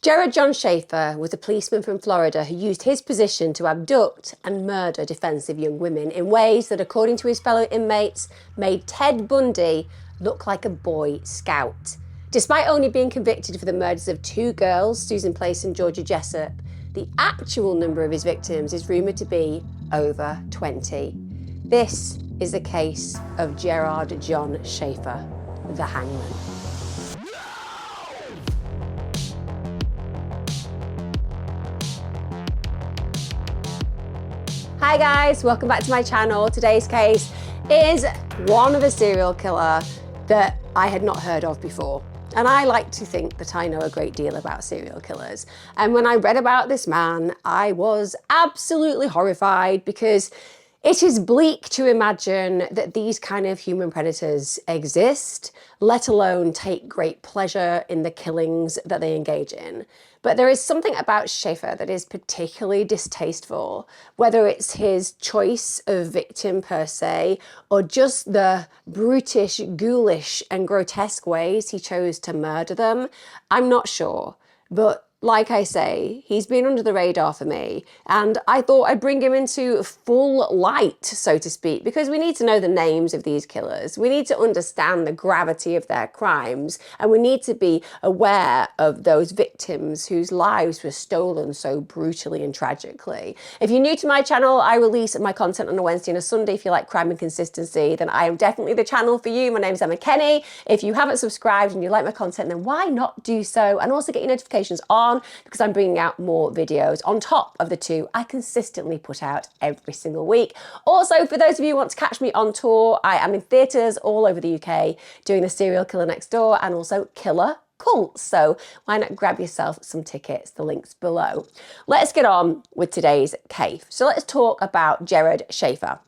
Gerad John Schaefer was a policeman from Florida who used his position to abduct and murder defensive young women in ways that, according to his fellow inmates, made Ted Bundy look like a Boy Scout. Despite only being convicted for the murders of two girls, Susan Place and Georgia Jessup, the actual number of his victims is rumoured to be over 20. This is the case of Gerad John Schaefer, the hangman. Hi guys, welcome back to my channel. Today's case is one of a serial killer that I had not heard of before. And I like to think that I know a great deal about serial killers. And when I read about this man, I was absolutely horrified because it is bleak to imagine that these kind of human predators exist, let alone take great pleasure in the killings that they engage in. But there is something about Schaefer that is particularly distasteful, whether it's his choice of victim per se, or just the brutish, ghoulish and grotesque ways he chose to murder them. I'm not sure, but like I say, he's been under the radar for me, and I thought I'd bring him into full light, so to speak, because we need to know the names of these killers. We need to understand the gravity of their crimes, and we need to be aware of those victims whose lives were stolen so brutally and tragically. If you're new to my channel, I release my content on a Wednesday and a Sunday. If you like crime and consistency, then I am definitely the channel for you. My name's Emma Kenny. If you haven't subscribed and you like my content, then why not do so? And also get your notifications on, because I'm bringing out more videos on top of the two I consistently put out every single week. Also, for those of you who want to catch me on tour, I am in theatres all over the UK doing The Serial Killer Next Door and also Killer Cults. So why not grab yourself some tickets? The link's below. Let's get on with today's case. So let's talk about Gerad Schaefer.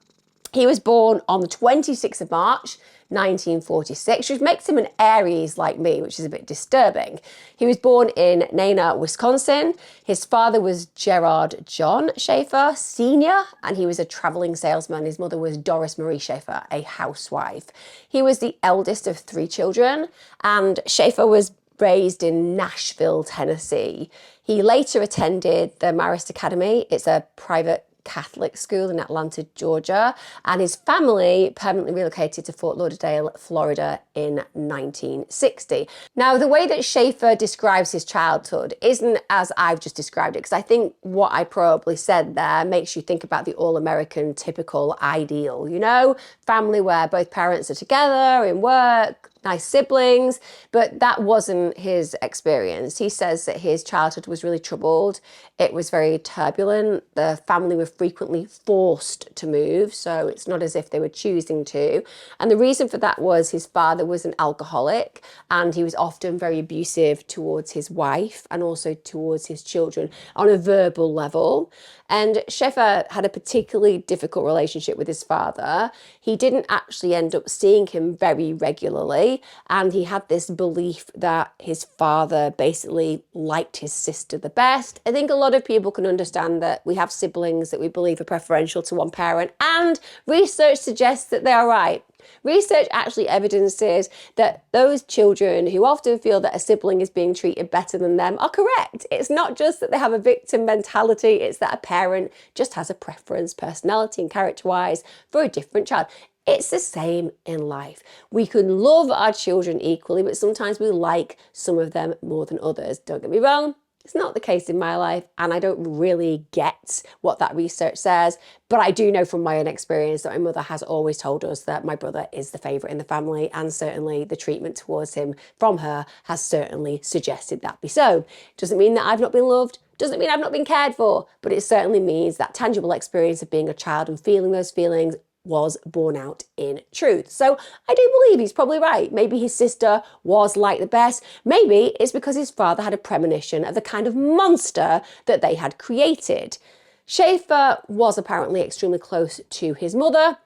He was born on the 26th of March, 1946, which makes him an Aries like me, which is a bit disturbing. He was born in Neenah, Wisconsin. His father was Gerad John Schaefer, Sr., and he was a traveling salesman. His mother was Doris Marie Schaefer, a housewife. He was the eldest of three children, and Schaefer was raised in Nashville, Tennessee. He later attended the Marist Academy. It's a private Catholic school in Atlanta, Georgia, and his family permanently relocated to Fort Lauderdale, Florida in 1960. Now, the way that Schaefer describes his childhood isn't as I've just described it, because I think what I probably said there makes you think about the all-American typical ideal, you know, family where both parents are together in work, nice siblings, but that wasn't his experience. He says that his childhood was really troubled. It was very turbulent. The family were frequently forced to move, so it's not as if they were choosing to. And the reason for that was his father was an alcoholic, and he was often very abusive towards his wife and also towards his children on a verbal level. And Schaefer had a particularly difficult relationship with his father. He didn't actually end up seeing him very regularly, and he had this belief that his father basically liked his sister the best. I think a lot of people can understand that we have siblings that we believe are preferential to one parent, and research suggests that they are right. Research actually evidences that those children who often feel that a sibling is being treated better than them are correct. It's not just that they have a victim mentality, it's that a parent just has a preference, personality and character-wise, for a different child. It's the same in life. We can love our children equally, but sometimes we like some of them more than others. Don't get me wrong. It's not the case in my life, and I don't really get what that research says, but I do know from my own experience that my mother has always told us that my brother is the favourite in the family, and certainly the treatment towards him from her has certainly suggested that be so. Doesn't mean that I've not been loved, doesn't mean I've not been cared for, but it certainly means that tangible experience of being a child and feeling those feelings was borne out in truth. So I do believe he's probably right. Maybe his sister was like the best. Maybe it's because his father had a premonition of the kind of monster that they had created. Schaefer was apparently extremely close to his mother,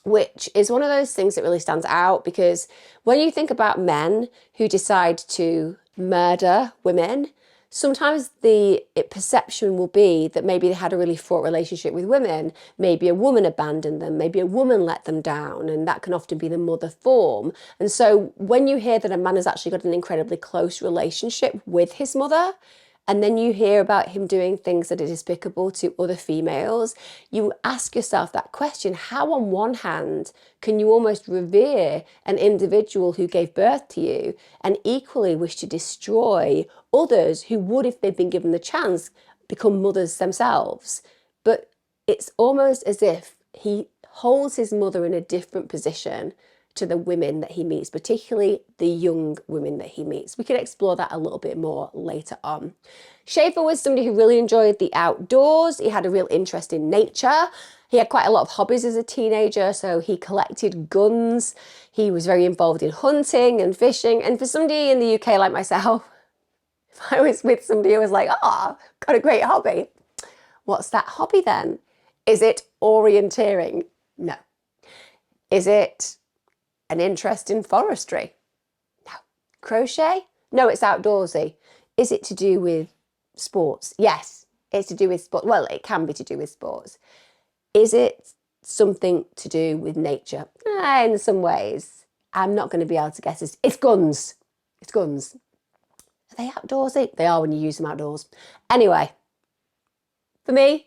which is one of those things that really stands out, because when you think about men who decide to murder women, sometimes the perception will be that maybe they had a really fraught relationship with women. Maybe a woman abandoned them. Maybe a woman let them down. And that can often be the mother form. And so when you hear that a man has actually got an incredibly close relationship with his mother, and then you hear about him doing things that are despicable to other females, you ask yourself that question: how on one hand can you almost revere an individual who gave birth to you and equally wish to destroy others who would, if they'd been given the chance, become mothers themselves? But it's almost as if he holds his mother in a different position to the women that he meets, particularly the young women that he meets. We can explore that a little bit more later on. Schaefer was somebody who really enjoyed the outdoors. He had a real interest in nature. He had quite a lot of hobbies as a teenager, so he collected guns. He was very involved in hunting and fishing. And for somebody in the UK like myself, if I was with somebody who was like, oh, got a great hobby, what's that hobby then? Is it orienteering? No. Is it an interest in forestry? No. Crochet? No, it's outdoorsy. Is it to do with sports? Yes, it's to do with sport. Well, it can be to do with sports. Is it something to do with nature? In some ways. I'm not going to be able to guess this. It's guns. It's guns. Are they outdoorsy? They are when you use them outdoors. Anyway, for me,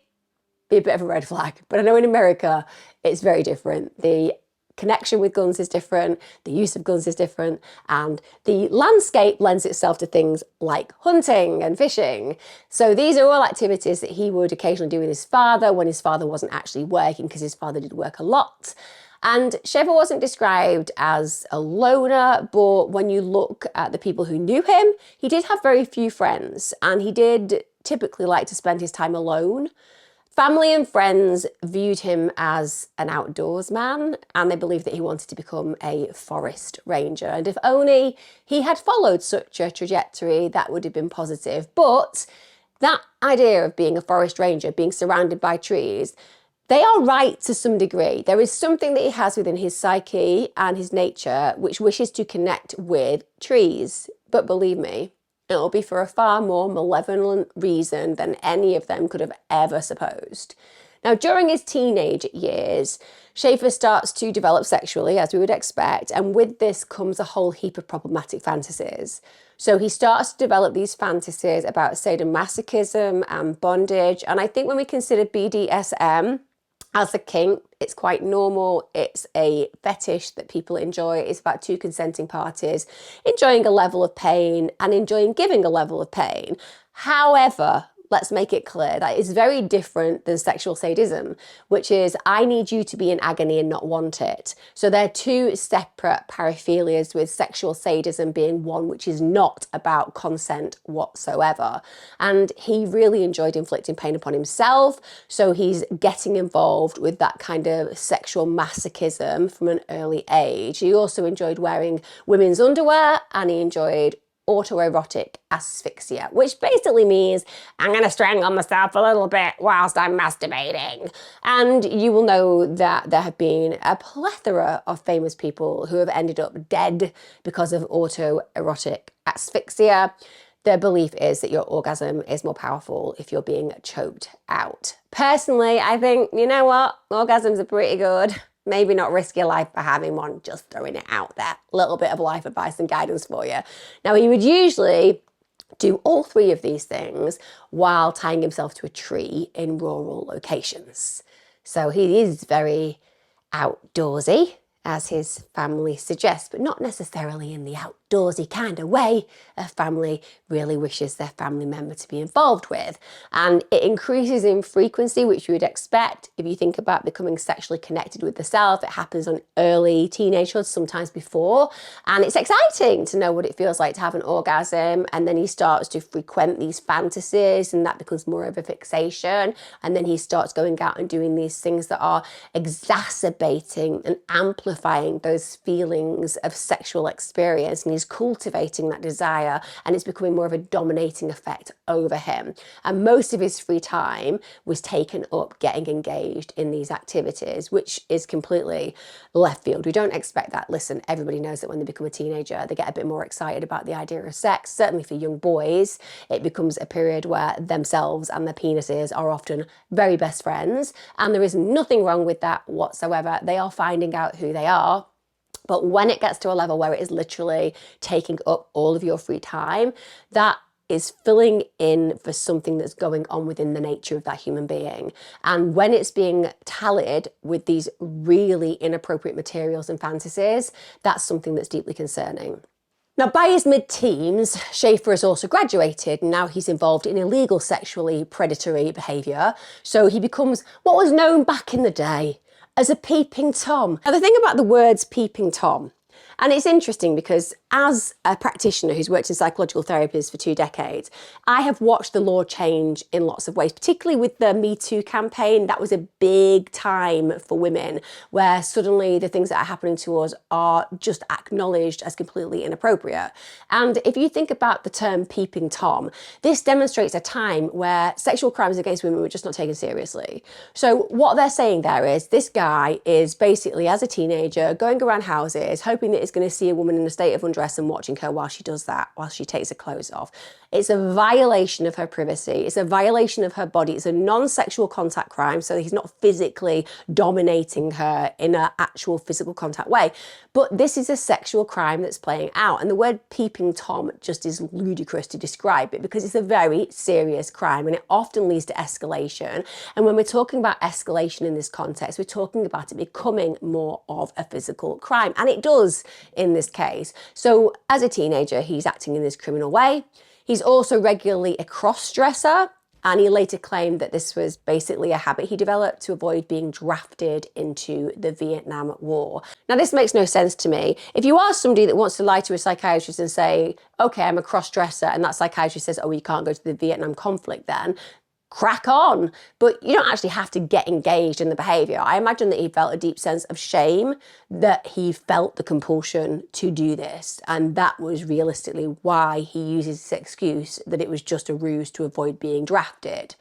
be a bit of a red flag. But I know in America, it's very different. The connection with guns is different, the use of guns is different, and the landscape lends itself to things like hunting and fishing. So these are all activities that he would occasionally do with his father when his father wasn't actually working, because his father did work a lot. And Schaefer wasn't described as a loner, but when you look at the people who knew him, he did have very few friends, and he did typically like to spend his time alone. Family and friends viewed him as an outdoors man, and they believed that he wanted to become a forest ranger. And if only he had followed such a trajectory, that would have been positive. But that idea of being a forest ranger, being surrounded by trees, they are right to some degree. There is something that he has within his psyche and his nature which wishes to connect with trees. But believe me, it'll be for a far more malevolent reason than any of them could have ever supposed. Now, during his teenage years, Schaefer starts to develop sexually, as we would expect, and with this comes a whole heap of problematic fantasies. So he starts to develop these fantasies about sadomasochism and bondage, and I think when we consider BDSM as a kink, it's quite normal. It's a fetish that people enjoy. It's about two consenting parties enjoying a level of pain and enjoying giving a level of pain. However, let's make it clear that is very different than sexual sadism, which is I need you to be in agony and not want it. So they're two separate paraphilias, with sexual sadism being one which is not about consent whatsoever. And he really enjoyed inflicting pain upon himself, so he's getting involved with that kind of sexual masochism from an early age. He also enjoyed wearing women's underwear, and he enjoyed autoerotic asphyxia, which basically means I'm going to strangle myself a little bit whilst I'm masturbating. And you will know that there have been a plethora of famous people who have ended up dead because of autoerotic asphyxia. Their belief is that your orgasm is more powerful if you're being choked out. Personally, I think, you know what? Orgasms are pretty good. Maybe not risk your life for having one, just throwing it out there. A little bit of life advice and guidance for you. Now, he would usually do all three of these things while tying himself to a tree in rural locations. So he is very outdoorsy, as his family suggests, but not necessarily in the outdoorsy kind of way a family really wishes their family member to be involved with. And it increases in frequency, which you would expect. If you think about becoming sexually connected with the self, it happens on early teenagehood, sometimes before. And it's exciting to know what it feels like to have an orgasm. And then he starts to frequent these fantasies, and that becomes more of a fixation. And then he starts going out and doing these things that are exacerbating and amplifying those feelings of sexual experience, and he's cultivating that desire, and it's becoming more of a dominating effect over him. And most of his free time was taken up getting engaged in these activities, which is completely left field. We don't expect that. Listen, everybody knows that when they become a teenager, they get a bit more excited about the idea of sex. Certainly for young boys, it becomes a period where themselves and their penises are often very best friends, and there is nothing wrong with that whatsoever. They are finding out who they are. But when it gets to a level where it is literally taking up all of your free time, that is filling in for something that's going on within the nature of that human being. And when it's being tallied with these really inappropriate materials and fantasies, that's something that's deeply concerning. Now, by his mid-teens, Schaefer has also graduated, and now he's involved in illegal sexually predatory behaviour. So he becomes what was known back in the day as a peeping Tom. Now, the thing about the words peeping Tom, and it's interesting because as a practitioner who's worked in psychological therapies for 2 decades, I have watched the law change in lots of ways, particularly with the Me Too campaign. That was a big time for women where suddenly the things that are happening to us are just acknowledged as completely inappropriate. And if you think about the term peeping Tom, this demonstrates a time where sexual crimes against women were just not taken seriously. So what they're saying there is this guy is basically, as a teenager, going around houses, hoping that he's going to see a woman in a state of undress and watching her while she does that, while she takes her clothes off. It's a violation of her privacy. It's a violation of her body. It's a non-sexual contact crime, so he's not physically dominating her in an actual physical contact way. But this is a sexual crime that's playing out. And the word peeping Tom just is ludicrous to describe it because it's a very serious crime and it often leads to escalation. And when we're talking about escalation in this context, we're talking about it becoming more of a physical crime. And it does in this case. So as a teenager, he's acting in this criminal way. He's also regularly a cross-dresser, and he later claimed that this was basically a habit he developed to avoid being drafted into the Vietnam War. Now, this makes no sense to me. If you are somebody that wants to lie to a psychiatrist and say, okay, I'm a cross-dresser, and that psychiatrist says, oh, you can't go to the Vietnam conflict then, crack on. But you don't actually have to get engaged in the behaviour. I imagine that he felt a deep sense of shame that he felt the compulsion to do this. And that was realistically why he uses this excuse that it was just a ruse to avoid being drafted.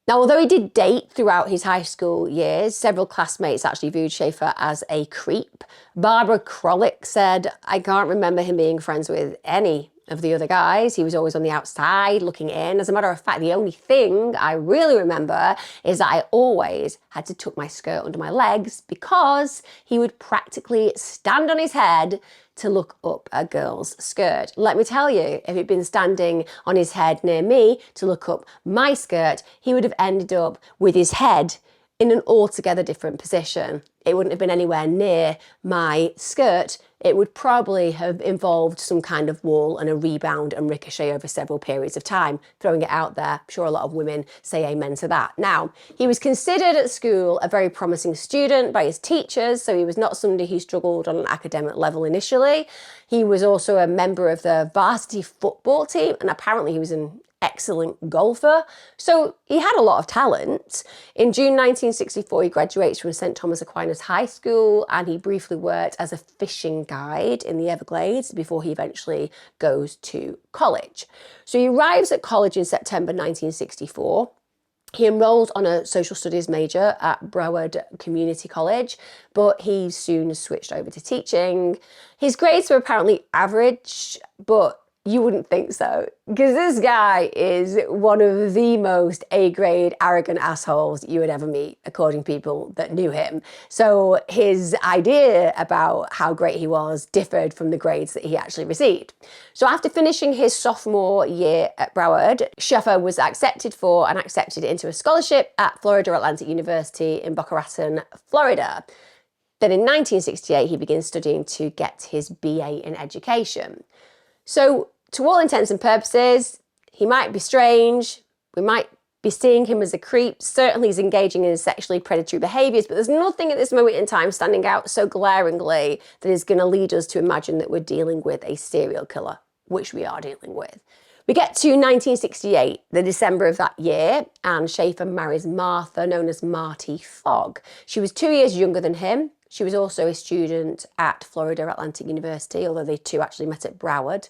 Now, although he did date throughout his high school years, several classmates actually viewed Schaefer as a creep. Barbara Krolick said, I can't remember him being friends with any of the other guys. He was always on the outside looking in. As a matter of fact, the only thing I really remember is that I always had to tuck my skirt under my legs because he would practically stand on his head to look up a girl's skirt. Let me tell you, if he'd been standing on his head near me to look up my skirt, he would have ended up with his head in an altogether different position. It wouldn't have been anywhere near my skirt. It would probably have involved some kind of wall and a rebound and ricochet over several periods of time. Throwing it out there, I'm sure a lot of women say amen to that. Now, he was considered at school a very promising student by his teachers, so he was not somebody who struggled on an academic level initially. He was also a member of the varsity football team, and apparently he was an excellent golfer. So he had a lot of talent. In June 1964, he graduates from St. Thomas Aquinas High School, and he briefly worked as a fishing guide in the Everglades before he eventually goes to college. So he arrives at college in September 1964. He enrolled on a social studies major at Broward Community College, but he soon switched over to teaching. His grades were apparently average, but you wouldn't think so, because this guy is one of the most A-grade, arrogant assholes you would ever meet, according to people that knew him. So his idea about how great he was differed from the grades that he actually received. So after finishing his sophomore year at Broward, Schaefer was accepted into a scholarship at Florida Atlantic University in Boca Raton, Florida. Then in 1968, he begins studying to get his BA in education. So to all intents and purposes, he might be strange, we might be seeing him as a creep, certainly he's engaging in sexually predatory behaviours, but there's nothing at this moment in time standing out so glaringly that is going to lead us to imagine that we're dealing with a serial killer, which we are dealing with. We get to 1968, the December of that year, and Schaefer marries Martha, known as Marty Fogg. She was 2 years younger than him. She was also a student at Florida Atlantic University, although they two actually met at Broward.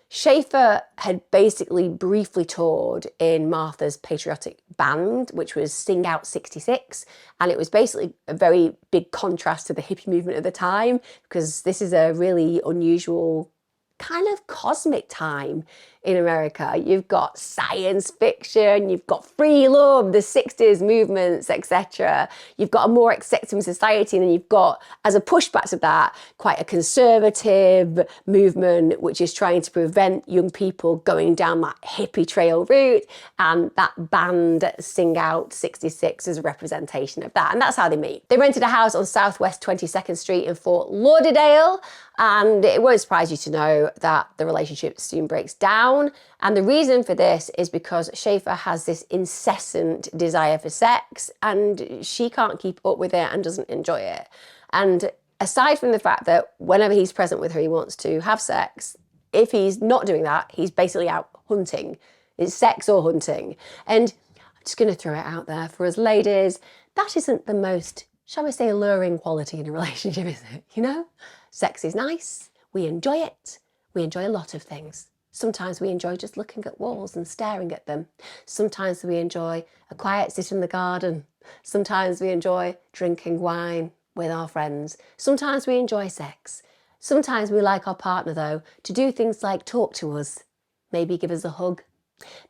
Schaefer had basically briefly toured in Martha's patriotic band, which was Sing Out 66, and it was basically a very big contrast to the hippie movement at the time, because this is a really unusual kind of cosmic time in America. You've got science fiction, you've got free love, the 60s movements, etc. You've got a more accepting society, and then you've got, as a pushback to that, quite a conservative movement which is trying to prevent young people going down that hippie trail route, and that band Sing Out 66 is a representation of that, and that's how they meet. They rented a house on Southwest 22nd Street in Fort Lauderdale, and it won't surprise you to know that the relationship soon breaks down. And the reason for this is because Schaefer has this incessant desire for sex, and she can't keep up with it and doesn't enjoy it. And aside from the fact that whenever he's present with her, he wants to have sex, if he's not doing that, he's basically out hunting. It's sex or hunting. And I'm just going to throw it out there for us ladies, that isn't the most, shall we say, alluring quality in a relationship, is it? You know? Sex is nice, we enjoy it, we enjoy a lot of things. Sometimes we enjoy just looking at walls and staring at them. Sometimes we enjoy a quiet sit in the garden. Sometimes we enjoy drinking wine with our friends. Sometimes we enjoy sex. Sometimes we like our partner, though, to do things like talk to us, maybe give us a hug,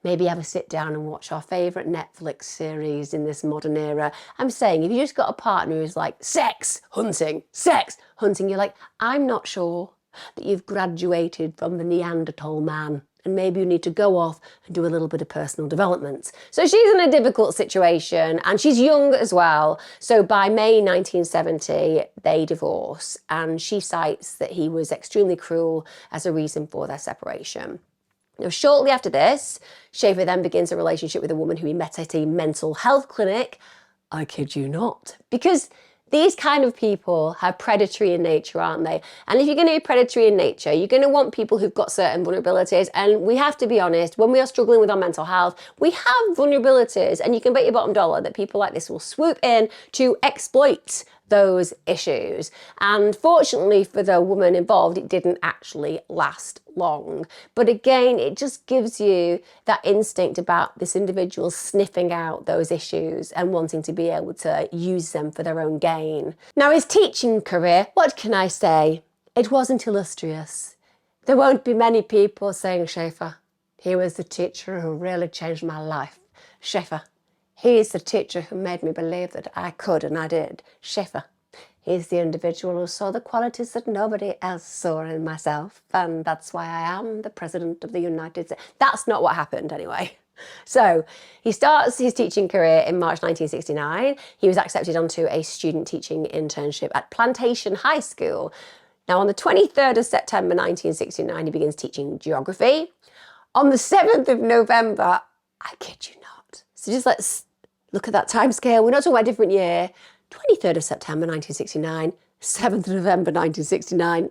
maybe have a sit down and watch our favourite Netflix series in this modern era. I'm saying, if you just got a partner who's like, sex, hunting, you're like, I'm not sure that you've graduated from the Neanderthal man, and maybe you need to go off and do a little bit of personal development. So she's in a difficult situation, and she's young as well. So by May 1970, they divorce, and she cites that he was extremely cruel as a reason for their separation. Now, shortly after this, Schaefer then begins a relationship with a woman who he met at a mental health clinic. I kid you not. Because these kind of people have predatory in nature, aren't they? And if you're going to be predatory in nature, you're going to want people who've got certain vulnerabilities. And we have to be honest, when we are struggling with our mental health, we have vulnerabilities, and you can bet your bottom dollar that people like this will swoop in to exploit those issues. And fortunately for the woman involved, it didn't actually last long. But again, it just gives you that instinct about this individual sniffing out those issues and wanting to be able to use them for their own gain. Now, his teaching career, what can I say? It wasn't illustrious. There won't be many people saying, Schaefer, he was the teacher who really changed my life. Schaefer, he is the teacher who made me believe that I could, and I did. Schaefer, he's the individual who saw the qualities that nobody else saw in myself, and that's why I am the President of the United States. That's not what happened anyway. So he starts his teaching career in March 1969. He was accepted onto a student teaching internship at Plantation High School. Now, on the 23rd of September 1969, he begins teaching geography. On the 7th of November, I kid you not. So just let's look at that time scale. We're not talking about a different year. 23rd of September 1969, 7th of November 1969.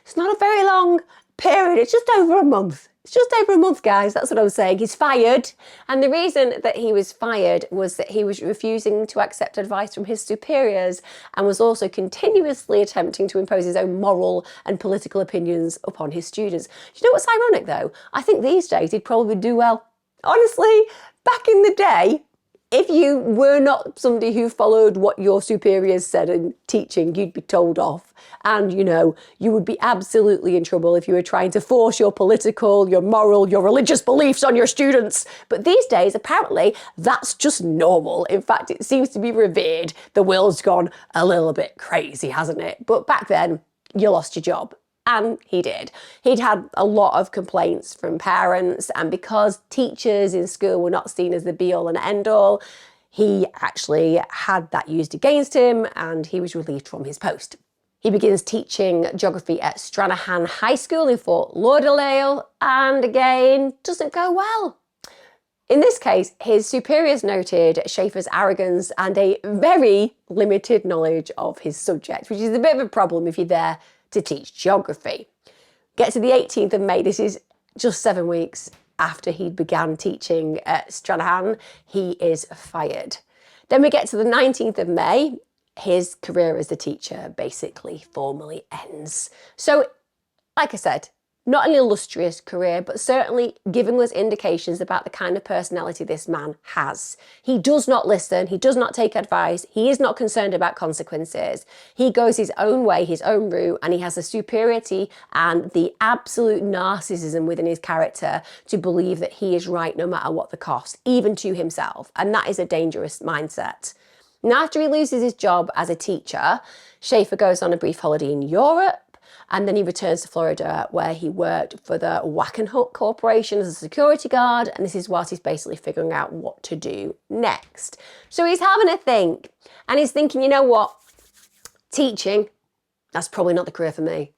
It's not a very long period. It's just over a month. It's just over a month, guys. That's what I'm saying. He's fired. And the reason that he was fired was that he was refusing to accept advice from his superiors, and was also continuously attempting to impose his own moral and political opinions upon his students. Do you know what's ironic, though? I think these days he'd probably do well. Honestly, back in the day, if you were not somebody who followed what your superiors said in teaching, you'd be told off. And, you know, you would be absolutely in trouble if you were trying to force your political, your moral, your religious beliefs on your students. But these days, apparently, that's just normal. In fact, it seems to be revered. The world's gone a little bit crazy, hasn't it? But back then, you lost your job. And he did. He'd had a lot of complaints from parents, and because teachers in school were not seen as the be-all and end-all, he actually had that used against him, and he was relieved from his post. He begins teaching geography at Stranahan High School in Fort Lauderdale, and again, doesn't go well. In this case, his superiors noted Schaefer's arrogance and a very limited knowledge of his subject, which is a bit of a problem if you're there to teach geography. Get to the 18th of May, this is just 7 weeks after he began teaching at Stranahan, he is fired. Then we get to the 19th of May, his career as a teacher basically formally ends. So, like I said, Not an illustrious career, but certainly giving us indications about the kind of personality this man has. He does not listen, he does not take advice, he is not concerned about consequences. He goes his own way, his own route, and he has the superiority and the absolute narcissism within his character to believe that he is right no matter what the cost, even to himself. And that is a dangerous mindset. Now, after he loses his job as a teacher, Schaefer goes on a brief holiday in Europe. And then he returns to Florida, where he worked for the Wackenhut Corporation as a security guard. And this is whilst he's basically figuring out what to do next. So he's having a think. And he's thinking, you know what? Teaching, that's probably not the career for me.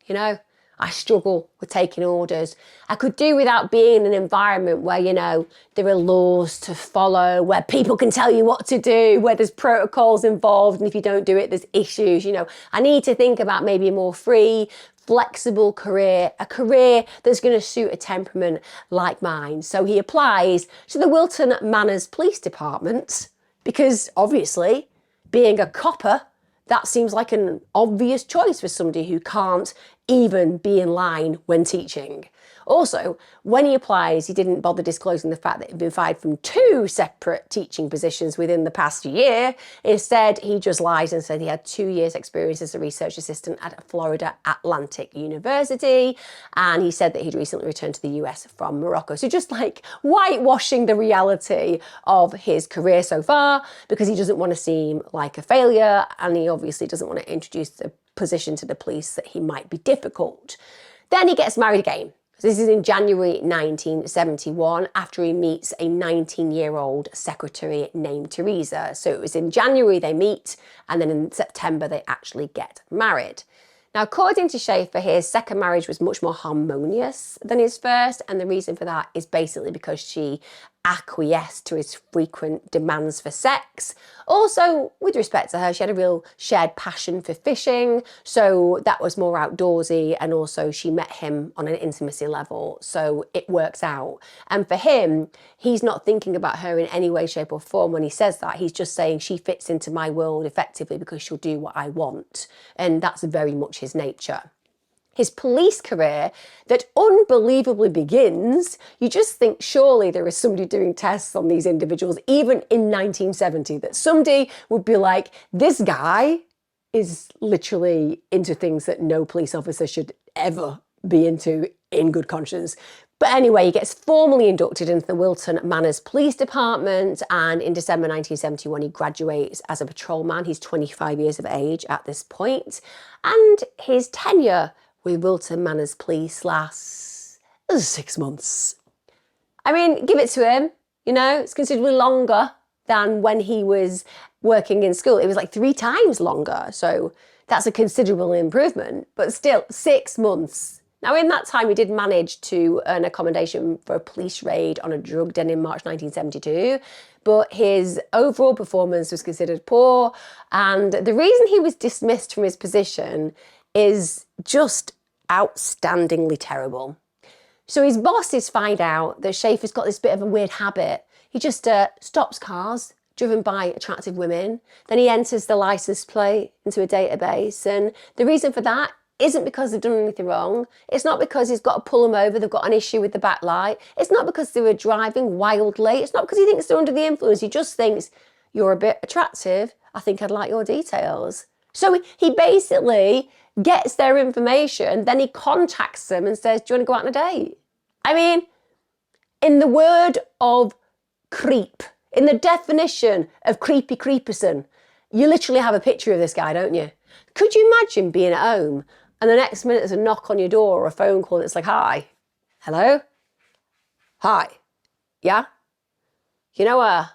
You know, I struggle with taking orders. I could do without being in an environment where, you know, there are laws to follow, where people can tell you what to do, where there's protocols involved, and if you don't do it, there's issues. You know, I need to think about maybe a more free, flexible career, a career that's going to suit a temperament like mine. So he applies to the Wilton Manors Police Department because obviously being a copper, that seems like an obvious choice for somebody who can't even be in line when teaching. Also, when he applies, he didn't bother disclosing the fact that he'd been fired from 2 separate teaching positions within the past year. Instead, he just lied and said he had 2 years' experience as a research assistant at Florida Atlantic University. And he said that he'd recently returned to the US from Morocco. So just like whitewashing the reality of his career so far, because he doesn't want to seem like a failure. And he obviously doesn't want to introduce the position to the police that he might be difficult. Then he gets married again. This is in January 1971 after he meets a 19-year-old secretary named Teresa. So it was in January they meet, and then in September they actually get married. Now, according to Schaefer, his second marriage was much more harmonious than his first, and the reason for that is basically because she acquiesced to his frequent demands for sex. Also, with respect to her, she had a real shared passion for fishing, so that was more outdoorsy, and also she met him on an intimacy level, so it works out. And for him, he's not thinking about her in any way, shape or form when he says that. He's just saying she fits into my world effectively because she'll do what I want, and that's very much his nature. His police career that unbelievably begins, you just think surely there is somebody doing tests on these individuals, even in 1970, that somebody would be like, this guy is literally into things that no police officer should ever be into in good conscience. But anyway, he gets formally inducted into the Wilton Manors Police Department, and in December 1971 he graduates as a patrolman. He's 25 years of age at this point, and his tenure with Wilton Manors Police lasts 6 months. I mean, give it to him, you know, it's considerably longer than when he was working in school. It was like 3 times longer, so that's a considerable improvement, but still 6 months. Now, in that time, he did manage to earn accommodation for a police raid on a drug den in March 1972, but his overall performance was considered poor, and the reason he was dismissed from his position is just outstandingly terrible. So his bosses find out that Schaefer's got this bit of a weird habit. He just stops cars driven by attractive women. Then he enters the license plate into a database. And the reason for that isn't because they've done anything wrong. It's not because he's got to pull them over, they've got an issue with the backlight. It's not because they were driving wildly. It's not because he thinks they're under the influence. He just thinks, you're a bit attractive. I think I'd like your details. So he basically gets their information, then he contacts them and says, do you want to go out on a date? I mean, in the word of creep, in the definition of creepy creeperson, you literally have a picture of this guy, don't you? Could you imagine being at home and the next minute there's a knock on your door or a phone call and it's like, hi, hello? Hi, yeah? You know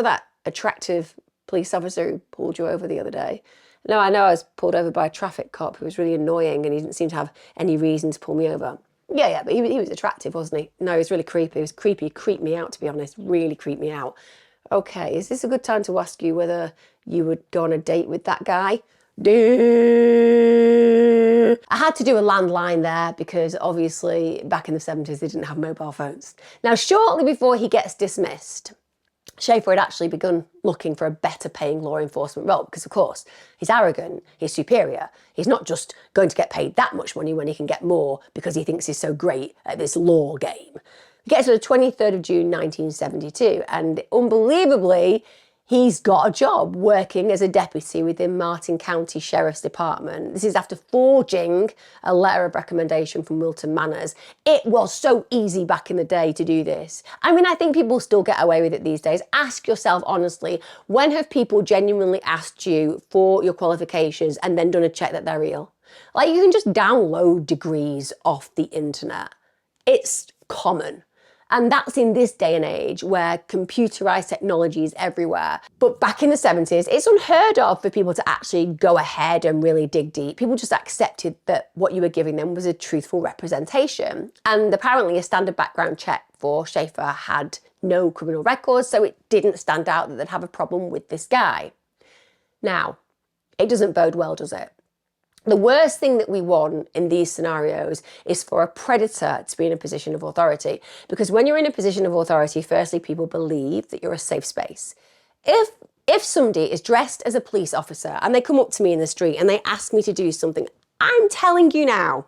that attractive police officer who pulled you over the other day? No, I know I was pulled over by a traffic cop who was really annoying and he didn't seem to have any reason to pull me over. Yeah, but he was attractive, wasn't he? No, he was really creepy. He was creepy. He creeped me out, to be honest. Really creeped me out. Okay, is this a good time to ask you whether you would go on a date with that guy? I had to do a landline there because obviously back in the 70s they didn't have mobile phones. Now, shortly before he gets dismissed, Schaefer had actually begun looking for a better paying law enforcement role because, of course, he's arrogant, he's superior. He's not just going to get paid that much money when he can get more because he thinks he's so great at this law game. He gets to the 23rd of June 1972, and unbelievably, he's got a job working as a deputy within Martin County Sheriff's Department. This is after forging a letter of recommendation from Wilton Manors. It was so easy back in the day to do this. I mean, I think people still get away with it these days. Ask yourself honestly, when have people genuinely asked you for your qualifications and then done a check that they're real? Like, you can just download degrees off the internet. It's common. And that's in this day and age where computerized technology is everywhere. But back in the 70s, it's unheard of for people to actually go ahead and really dig deep. People just accepted that what you were giving them was a truthful representation. And apparently a standard background check for Schaefer had no criminal records, so it didn't stand out that they'd have a problem with this guy. Now, it doesn't bode well, does it? The worst thing that we want in these scenarios is for a predator to be in a position of authority. Because when you're in a position of authority, firstly, people believe that you're a safe space. If somebody is dressed as a police officer and they come up to me in the street and they ask me to do something, I'm telling you now,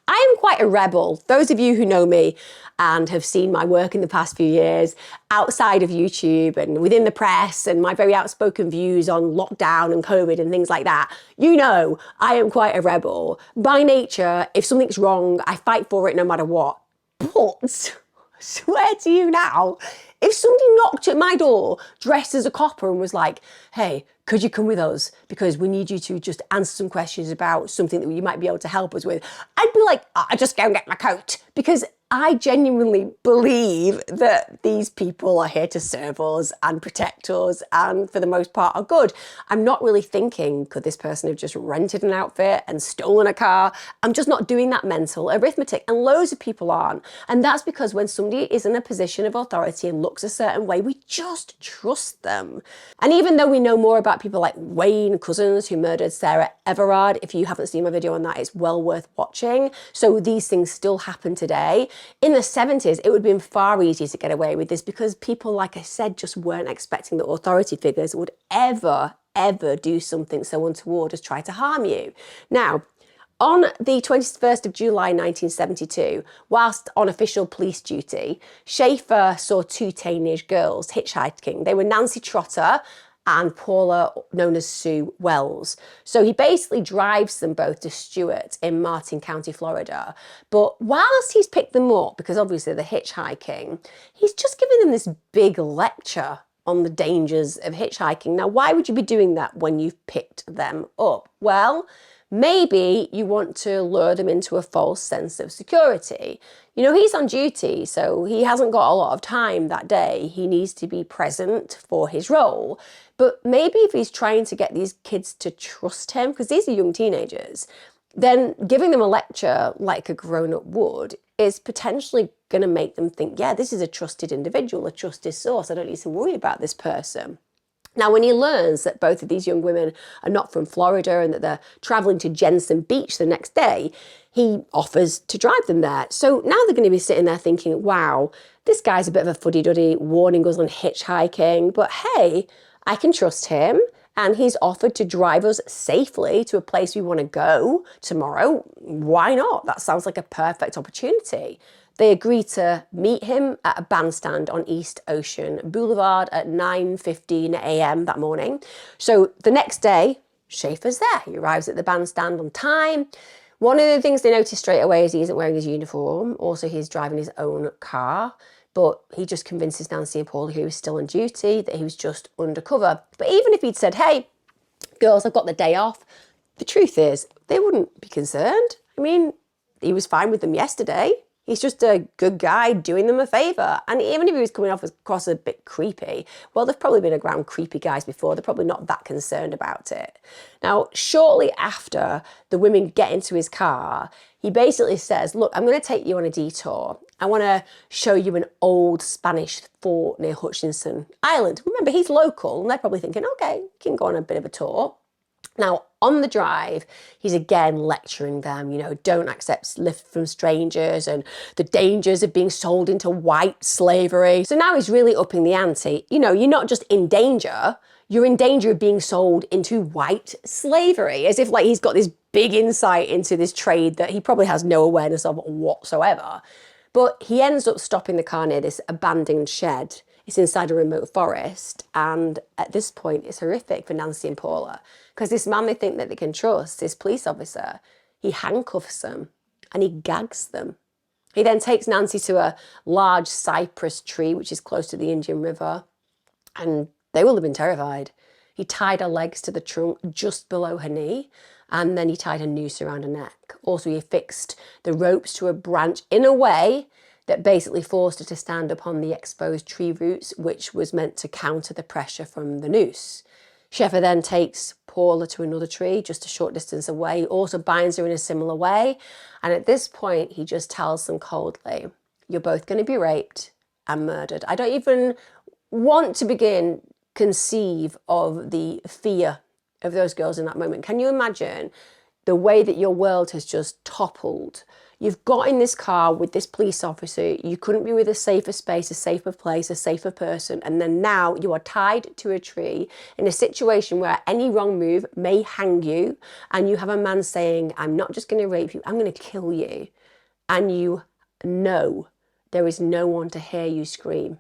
I am quite a rebel. Those of you who know me and have seen my work in the past few years outside of YouTube and within the press and my very outspoken views on lockdown and COVID and things like that, you know I am quite a rebel. By nature, if something's wrong, I fight for it no matter what. But I swear to you now, if somebody knocked at my door dressed as a copper and was like, hey, could you come with us? Because we need you to just answer some questions about something that you might be able to help us with. I'd be like, I'll just go and get my coat. Because I genuinely believe that these people are here to serve us and protect us and for the most part are good. I'm not really thinking, could this person have just rented an outfit and stolen a car? I'm just not doing that mental arithmetic, and loads of people aren't. And that's because when somebody is in a position of authority and looks a certain way, we just trust them. And even though we know more about people like Wayne Couzens, who murdered Sarah Everard, if you haven't seen my video on that, it's well worth watching. So these things still happen today. In the 70s, it would have been far easier to get away with this because people, like I said, just weren't expecting that authority figures would ever do something so untoward as try to harm you. Now, on the 21st of July 1972, whilst on official police duty, Schaefer saw two teenage girls hitchhiking. They were Nancy Trotter and Paula, known as Sue Wells. So he basically drives them both to Stewart in Martin County, Florida. But whilst he's picked them up, because obviously they're hitchhiking, he's just giving them this big lecture on the dangers of hitchhiking. Now, why would you be doing that when you've picked them up? Well, maybe you want to lure them into a false sense of security. You know, he's on duty, so he hasn't got a lot of time that day. He needs to be present for his role. But maybe if he's trying to get these kids to trust him, because these are young teenagers, then giving them a lecture like a grown-up would is potentially going to make them think, yeah, this is a trusted individual, a trusted source. I don't need to worry about this person. Now, when he learns that both of these young women are not from Florida and that they're traveling to Jensen Beach the next day, he offers to drive them there. So now they're going to be sitting there thinking, wow, this guy's a bit of a fuddy-duddy, warning us on hitchhiking, but hey, I can trust him. And he's offered to drive us safely to a place we want to go tomorrow. Why not? That sounds like a perfect opportunity. They agree to meet him at a bandstand on East Ocean Boulevard at 9:15 a.m. that morning. So the next day, Schaefer's there. He arrives at the bandstand on time. One of the things they notice straight away is he isn't wearing his uniform. Also, he's driving his own car. But he just convinces Nancy and Paul, who was still on duty, that he was just undercover. But even if he'd said, hey, girls, I've got the day off, the truth is, they wouldn't be concerned. I mean, he was fine with them yesterday. He's just a good guy doing them a favour. And even if he was coming off across a bit creepy, well, there've probably been around creepy guys before. They're probably not that concerned about it. Now, shortly after the women get into his car, he basically says, look, I'm going to take you on a detour. I want to show you an old Spanish fort near Hutchinson Island. Remember, he's local, and they're probably thinking, okay, you can go on a bit of a tour. Now, on the drive, he's again lecturing them, you know, don't accept lift from strangers and the dangers of being sold into white slavery. So now he's really upping the ante. You know, you're not just in danger, you're in danger of being sold into white slavery, as if like he's got this big insight into this trade that he probably has no awareness of whatsoever. But he ends up stopping the car near this abandoned shed. It's inside a remote forest, and at this point it's horrific for Nancy and Paula, because this man they think that they can trust, this police officer, he handcuffs them and he gags them. He then takes Nancy to a large cypress tree which is close to the Indian River, and they will have been terrified. He tied her legs to the trunk just below her knee, and then he tied a noose around her neck. Also, he fixed the ropes to a branch in a way that basically forced her to stand upon the exposed tree roots, which was meant to counter the pressure from the noose. Schaefer then takes Paula to another tree just a short distance away, also binds her in a similar way, and at this point he just tells them coldly, you're both going to be raped and murdered. I don't even want to begin conceive of the fear of those girls in that moment. Can you imagine the way that your world has just toppled? You've got in this car with this police officer, you couldn't be with a safer space, a safer place, a safer person, and then now you are tied to a tree in a situation where any wrong move may hang you, and you have a man saying, I'm not just going to rape you, I'm going to kill you. And you know there is no one to hear you scream.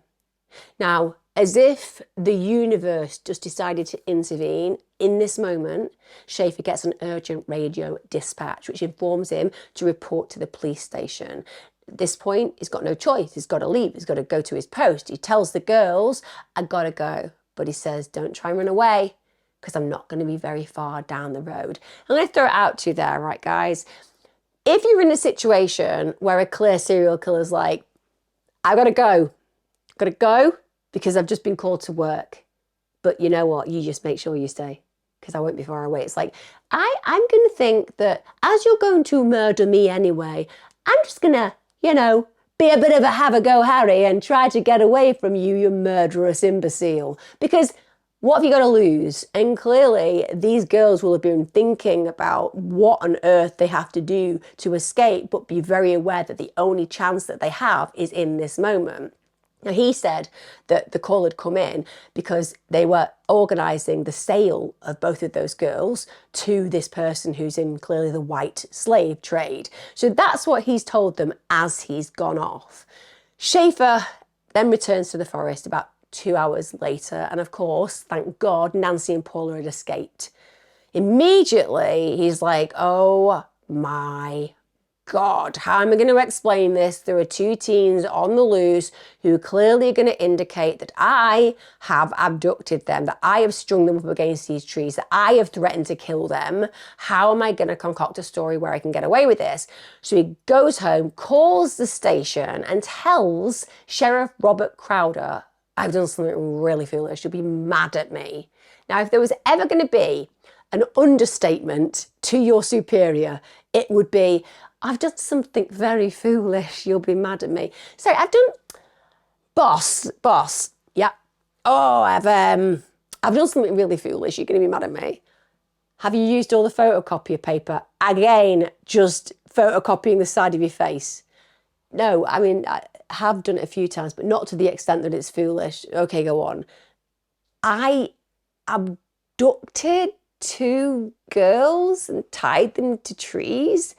Now, as if the universe just decided to intervene, in this moment, Schaefer gets an urgent radio dispatch, which informs him to report to the police station. At this point, he's got no choice. He's got to leave. He's got to go to his post. He tells the girls, I got to go. But he says, don't try and run away, because I'm not going to be very far down the road. I'm going to throw it out to you there, right, guys? If you're in a situation where a clear serial killer's like, I got to go. Got to go because I've just been called to work. But you know what? You just make sure you stay, because I won't be far away. It's like, I'm going to think that as you're going to murder me anyway, I'm just going to, you know, be a bit of a have-a-go, Harry, and try to get away from you, you murderous imbecile. Because what have you got to lose? And clearly, these girls will have been thinking about what on earth they have to do to escape, but be very aware that the only chance that they have is in this moment. Now, he said that the call had come in because they were organising the sale of both of those girls to this person who's in clearly the white slave trade. So that's what he's told them as he's gone off. Schaefer then returns to the forest about 2 hours later, and of course, thank God, Nancy and Paula had escaped. Immediately, he's like, oh my God, how am I going to explain this? There are two teens on the loose who clearly are going to indicate that I have abducted them, that I have strung them up against these trees, that I have threatened to kill them. How am I going to concoct a story where I can get away with this? So he goes home, calls the station, and tells Sheriff Robert Crowder, I've done something really foolish. You'll be mad at me. Now, if there was ever going to be an understatement to your superior, it would be, I've done something very foolish. You'll be mad at me. So I've done, boss, yeah. Oh, I've done something really foolish. You're going to be mad at me. Have you used all the photocopier paper? Again, just photocopying the side of your face. No, I mean, I have done it a few times, but not to the extent that it's foolish. Okay, go on. I abducted 2 girls and tied them to trees.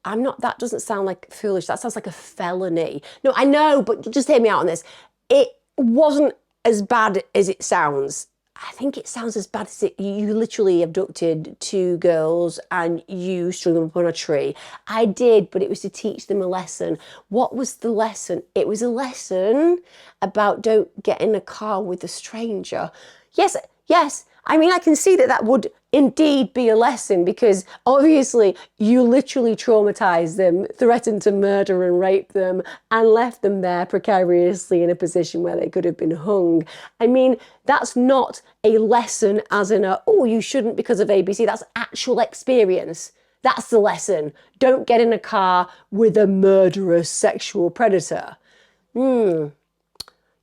That doesn't sound like foolish. That sounds like a felony. No, I know, but just hear me out on this. It wasn't as bad as it sounds. I think it sounds as bad as you literally abducted 2 girls and you strung them up on a tree. I did, but it was to teach them a lesson. What was the lesson? It was a lesson about don't get in a car with a stranger. Yes. I mean, I can see that would indeed be a lesson, because obviously you literally traumatized them, threatened to murder and rape them, and left them there precariously in a position where they could have been hung. I mean, that's not a lesson as in oh, you shouldn't because of ABC. That's actual experience. That's the lesson. Don't get in a car with a murderous sexual predator.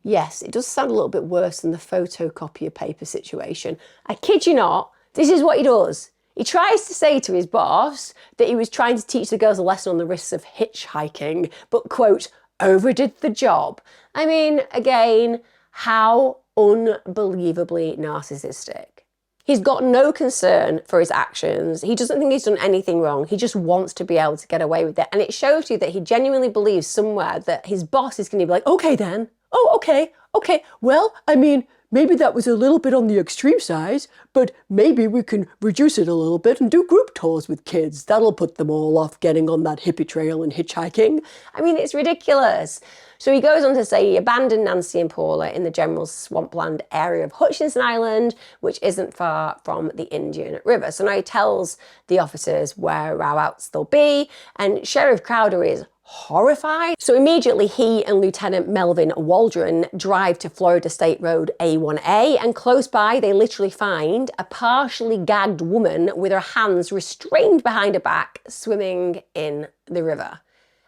Yes, it does sound a little bit worse than the photocopier paper situation. I kid you not, This is what he does. He tries to say to his boss that he was trying to teach the girls a lesson on the risks of hitchhiking, but, quote, overdid the job. I mean, again, how unbelievably narcissistic. He's got no concern for his actions. He doesn't think he's done anything wrong. He just wants to be able to get away with it. And it shows you that he genuinely believes somewhere that his boss is going to be like, okay then. Oh, okay. Well, I mean, maybe that was a little bit on the extreme side, but maybe we can reduce it a little bit and do group tours with kids. That'll put them all off getting on that hippie trail and hitchhiking. I mean, it's ridiculous. So he goes on to say he abandoned Nancy and Paula in the general swampland area of Hutchinson Island, which isn't far from the Indian River. So now he tells the officers whereabouts they'll be, and Sheriff Crowder is horrified. So immediately he and Lieutenant Melvin Waldron drive to Florida State Road A1A, and close by they literally find a partially gagged woman with her hands restrained behind her back swimming in the river.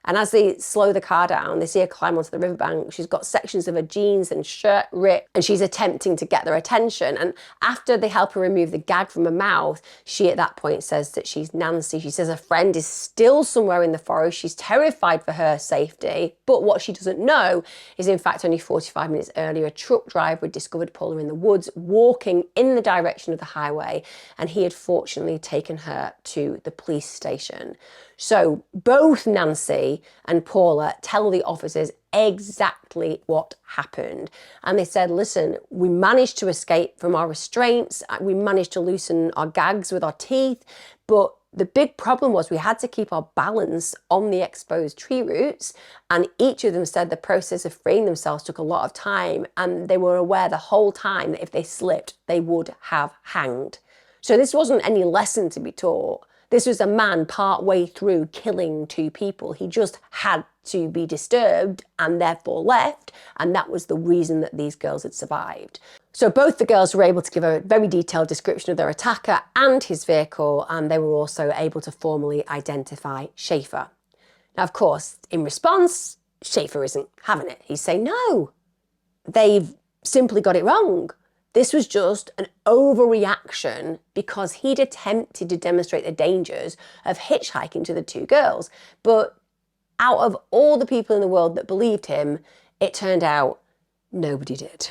And as they slow the car down, they see her climb onto the riverbank. She's got sections of her jeans and shirt ripped, and she's attempting to get their attention. And after they help her remove the gag from her mouth, she at that point says that she's Nancy. She says her friend is still somewhere in the forest. She's terrified for her safety. But what she doesn't know is, in fact, only 45 minutes earlier, a truck driver had discovered Paula in the woods, walking in the direction of the highway, and he had fortunately taken her to the police station. So both Nancy and Paula tell the officers exactly what happened. And they said, listen, we managed to escape from our restraints. We managed to loosen our gags with our teeth. But the big problem was we had to keep our balance on the exposed tree roots. And each of them said the process of freeing themselves took a lot of time. And they were aware the whole time that if they slipped, they would have hanged. So this wasn't any lesson to be taught. This was a man partway through killing two people. He just had to be disturbed and therefore left. And that was the reason that these girls had survived. So both the girls were able to give a very detailed description of their attacker and his vehicle. And they were also able to formally identify Schaefer. Now, of course, in response, Schaefer isn't having it. He's saying, no, they've simply got it wrong. This was just an overreaction because he'd attempted to demonstrate the dangers of hitchhiking to the two girls. But out of all the people in the world that believed him, it turned out nobody did.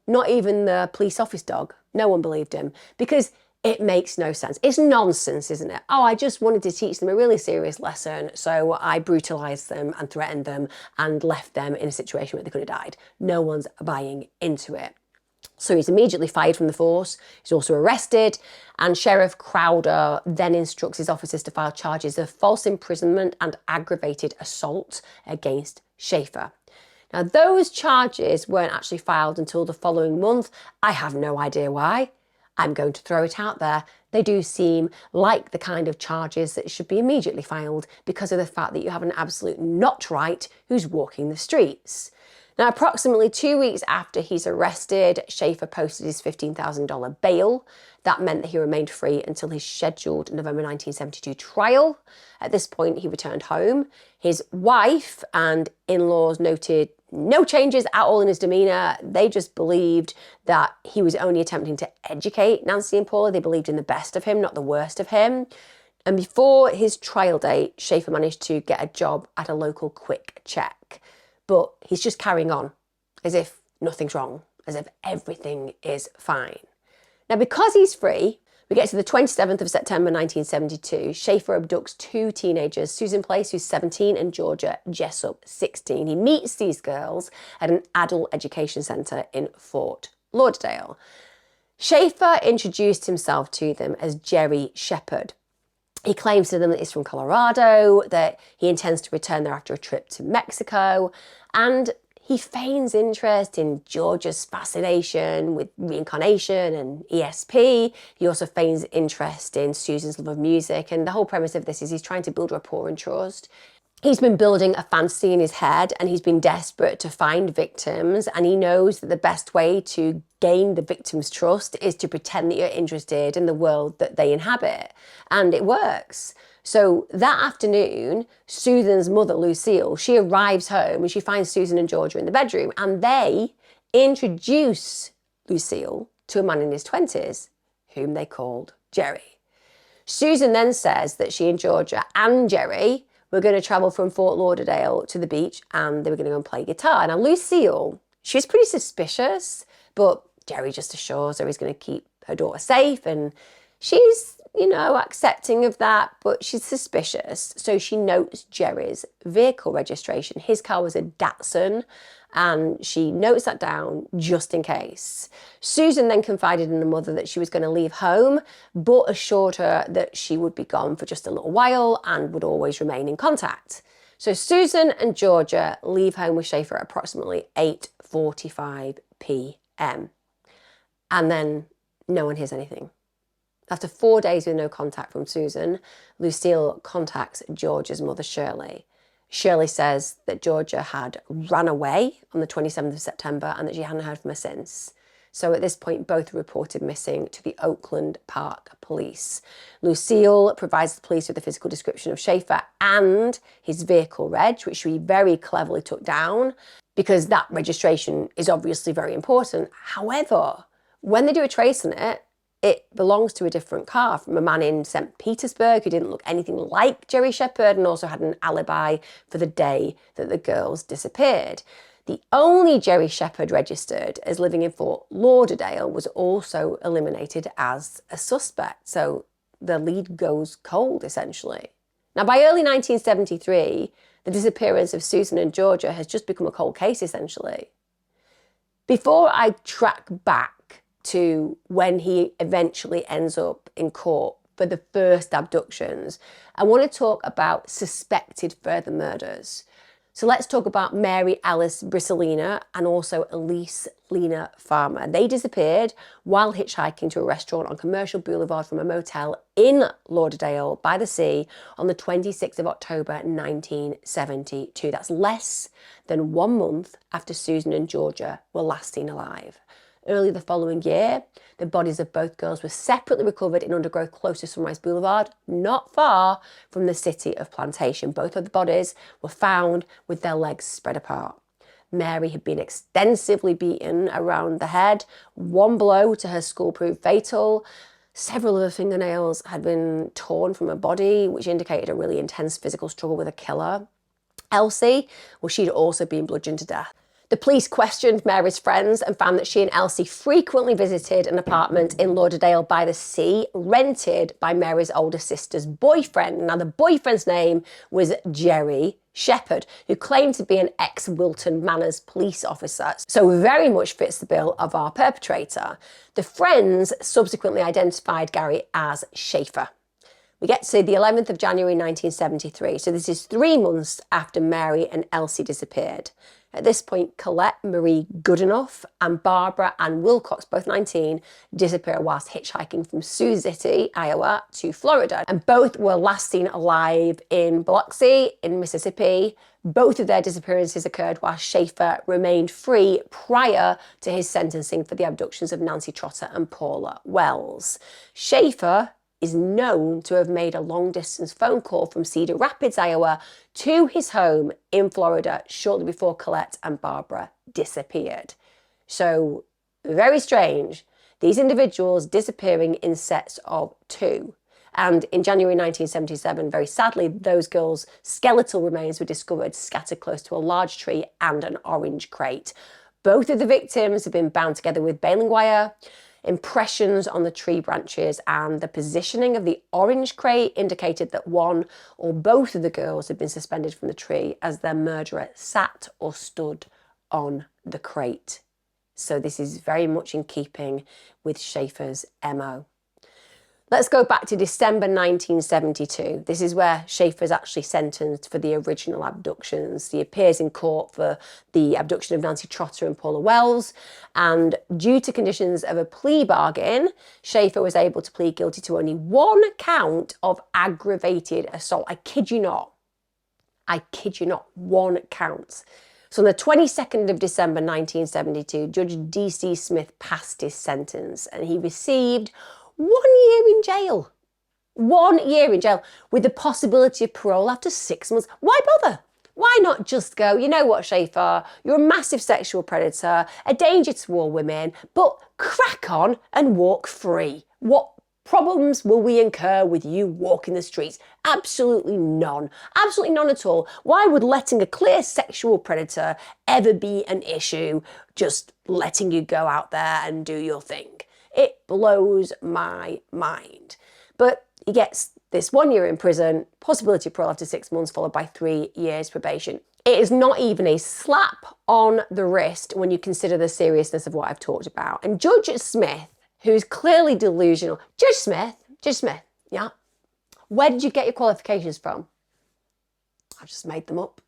Not even the police office dog. No one believed him because it makes no sense. It's nonsense, isn't it? Oh, I just wanted to teach them a really serious lesson, so I brutalized them and threatened them and left them in a situation where they could have died. No one's buying into it. So he's immediately fired from the force. He's also arrested, and Sheriff Crowder then instructs his officers to file charges of false imprisonment and aggravated assault against Schaefer. Now, those charges weren't actually filed until the following month. I have no idea why. I'm going to throw it out there. They do seem like the kind of charges that should be immediately filed because of the fact that you have an absolute not right who's walking the streets. Now, approximately 2 weeks after he's arrested, Schaefer posted his $15,000 bail. That meant that he remained free until his scheduled November 1972 trial. At this point, he returned home. His wife and in-laws noted no changes at all in his demeanour. They just believed that he was only attempting to educate Nancy and Paula. They believed in the best of him, not the worst of him. And before his trial date, Schaefer managed to get a job at a local quick check. But he's just carrying on as if nothing's wrong, as if everything is fine. Now, because he's free, we get to the 27th of September 1972. Schaefer abducts two teenagers, Susan Place, who's 17, and Georgia Jessup, 16. He meets these girls at an adult education centre in Fort Lauderdale. Schaefer introduced himself to them as Jerry Shepherd. He claims to them that he's from Colorado, that he intends to return there after a trip to Mexico, and he feigns interest in Georgia's fascination with reincarnation and ESP. He also feigns interest in Susan's love of music, and the whole premise of this is he's trying to build rapport and trust. He's been building a fantasy in his head, and he's been desperate to find victims, and he knows that the best way to gain the victim's trust is to pretend that you're interested in the world that they inhabit. And it works. So that afternoon, Susan's mother, Lucille, she arrives home and she finds Susan and Georgia in the bedroom, and they introduce Lucille to a man in his 20s whom they called Jerry. Susan then says that she and Georgia and Jerry were going to travel from Fort Lauderdale to the beach and they were going to go and play guitar. Now, Lucille, she's pretty suspicious, but Jerry just assures her he's going to keep her daughter safe, and she's, accepting of that, but she's suspicious. So she notes Jerry's vehicle registration. His car was a Datsun, and she notes that down just in case. Susan then confided in her mother that she was going to leave home, but assured her that she would be gone for just a little while and would always remain in contact. So Susan and Georgia leave home with Schaefer at approximately 8:45 p.m. And then no one hears anything. After 4 days with no contact from Susan, Lucille contacts Georgia's mother, Shirley. Shirley says that Georgia had ran away on the 27th of September and that she hadn't heard from her since. So at this point, both were reported missing to the Oakland Park Police. Lucille provides the police with a physical description of Schaefer and his vehicle reg, which she very cleverly took down because that registration is obviously very important. However, when they do a trace on it, it belongs to a different car from a man in St. Petersburg who didn't look anything like Jerry Shepherd and also had an alibi for the day that the girls disappeared. The only Jerry Shepherd registered as living in Fort Lauderdale was also eliminated as a suspect. So the lead goes cold, essentially. Now, by early 1973, the disappearance of Susan and Georgia has just become a cold case, essentially. Before I track back to when he eventually ends up in court for the first abductions, I want to talk about suspected further murders. So let's talk about Mary Alice Brisolina and also Elise Lena Farmer. They disappeared while hitchhiking to a restaurant on Commercial Boulevard from a motel in Lauderdale by the sea on the 26th of October 1972. That's less than 1 month after Susan and Georgia were last seen alive. Early the following year, the bodies of both girls were separately recovered in undergrowth close to Sunrise Boulevard, not far from the city of Plantation. Both of the bodies were found with their legs spread apart. Mary had been extensively beaten around the head. One blow to her skull proved fatal. Several of her fingernails had been torn from her body, which indicated a really intense physical struggle with a killer. Elsie, well, she'd also been bludgeoned to death. The police questioned Mary's friends and found that she and Elsie frequently visited an apartment in Lauderdale by the sea, rented by Mary's older sister's boyfriend. Now, the boyfriend's name was Jerry Shepherd, who claimed to be an ex-Wilton Manors police officer, so very much fits the bill of our perpetrator. The friends subsequently identified Gary as Schaefer. We get to the 11th of January 1973, so this is 3 months after Mary and Elsie disappeared. At this point, Colette Marie Goodenough and Barbara Ann Wilcox, both 19, disappear whilst hitchhiking from Sioux City, Iowa to Florida. And both were last seen alive in Biloxi in Mississippi. Both of their disappearances occurred while Schaefer remained free prior to his sentencing for the abductions of Nancy Trotter and Paula Wells. Schaefer is known to have made a long-distance phone call from Cedar Rapids, Iowa, to his home in Florida shortly before Colette and Barbara disappeared. So, very strange. These individuals disappearing in sets of 2. And in January 1977, very sadly, those girls' skeletal remains were discovered scattered close to a large tree and an orange crate. Both of the victims have been bound together with baling wire. Impressions on the tree branches and the positioning of the orange crate indicated that one or both of the girls had been suspended from the tree as their murderer sat or stood on the crate. So this is very much in keeping with Schaefer's MO. Let's go back to December 1972. This is where Schaefer's actually sentenced for the original abductions. He appears in court for the abduction of Nancy Trotter and Paula Wells, and due to conditions of a plea bargain, Schaefer was able to plead guilty to only 1 count of aggravated assault. I kid you not. 1 count. So on the 22nd of December 1972, Judge D.C. Smith passed his sentence and he received 1 year in jail. 1 year in jail with the possibility of parole after 6 months. Why bother? Why not just go, you know what, Schaefer, you're a massive sexual predator, a danger to all women, but crack on and walk free. What problems will we incur with you walking the streets? Absolutely none. Absolutely none at all. Why would letting a clear sexual predator ever be an issue? Just letting you go out there and do your thing. It blows my mind. But he gets this 1 year in prison, possibility of parole after 6 months, followed by 3 years probation. It is not even a slap on the wrist when you consider the seriousness of what I've talked about. And Judge Smith, who's clearly delusional, Judge Smith, yeah, where did you get your qualifications from? I just made them up.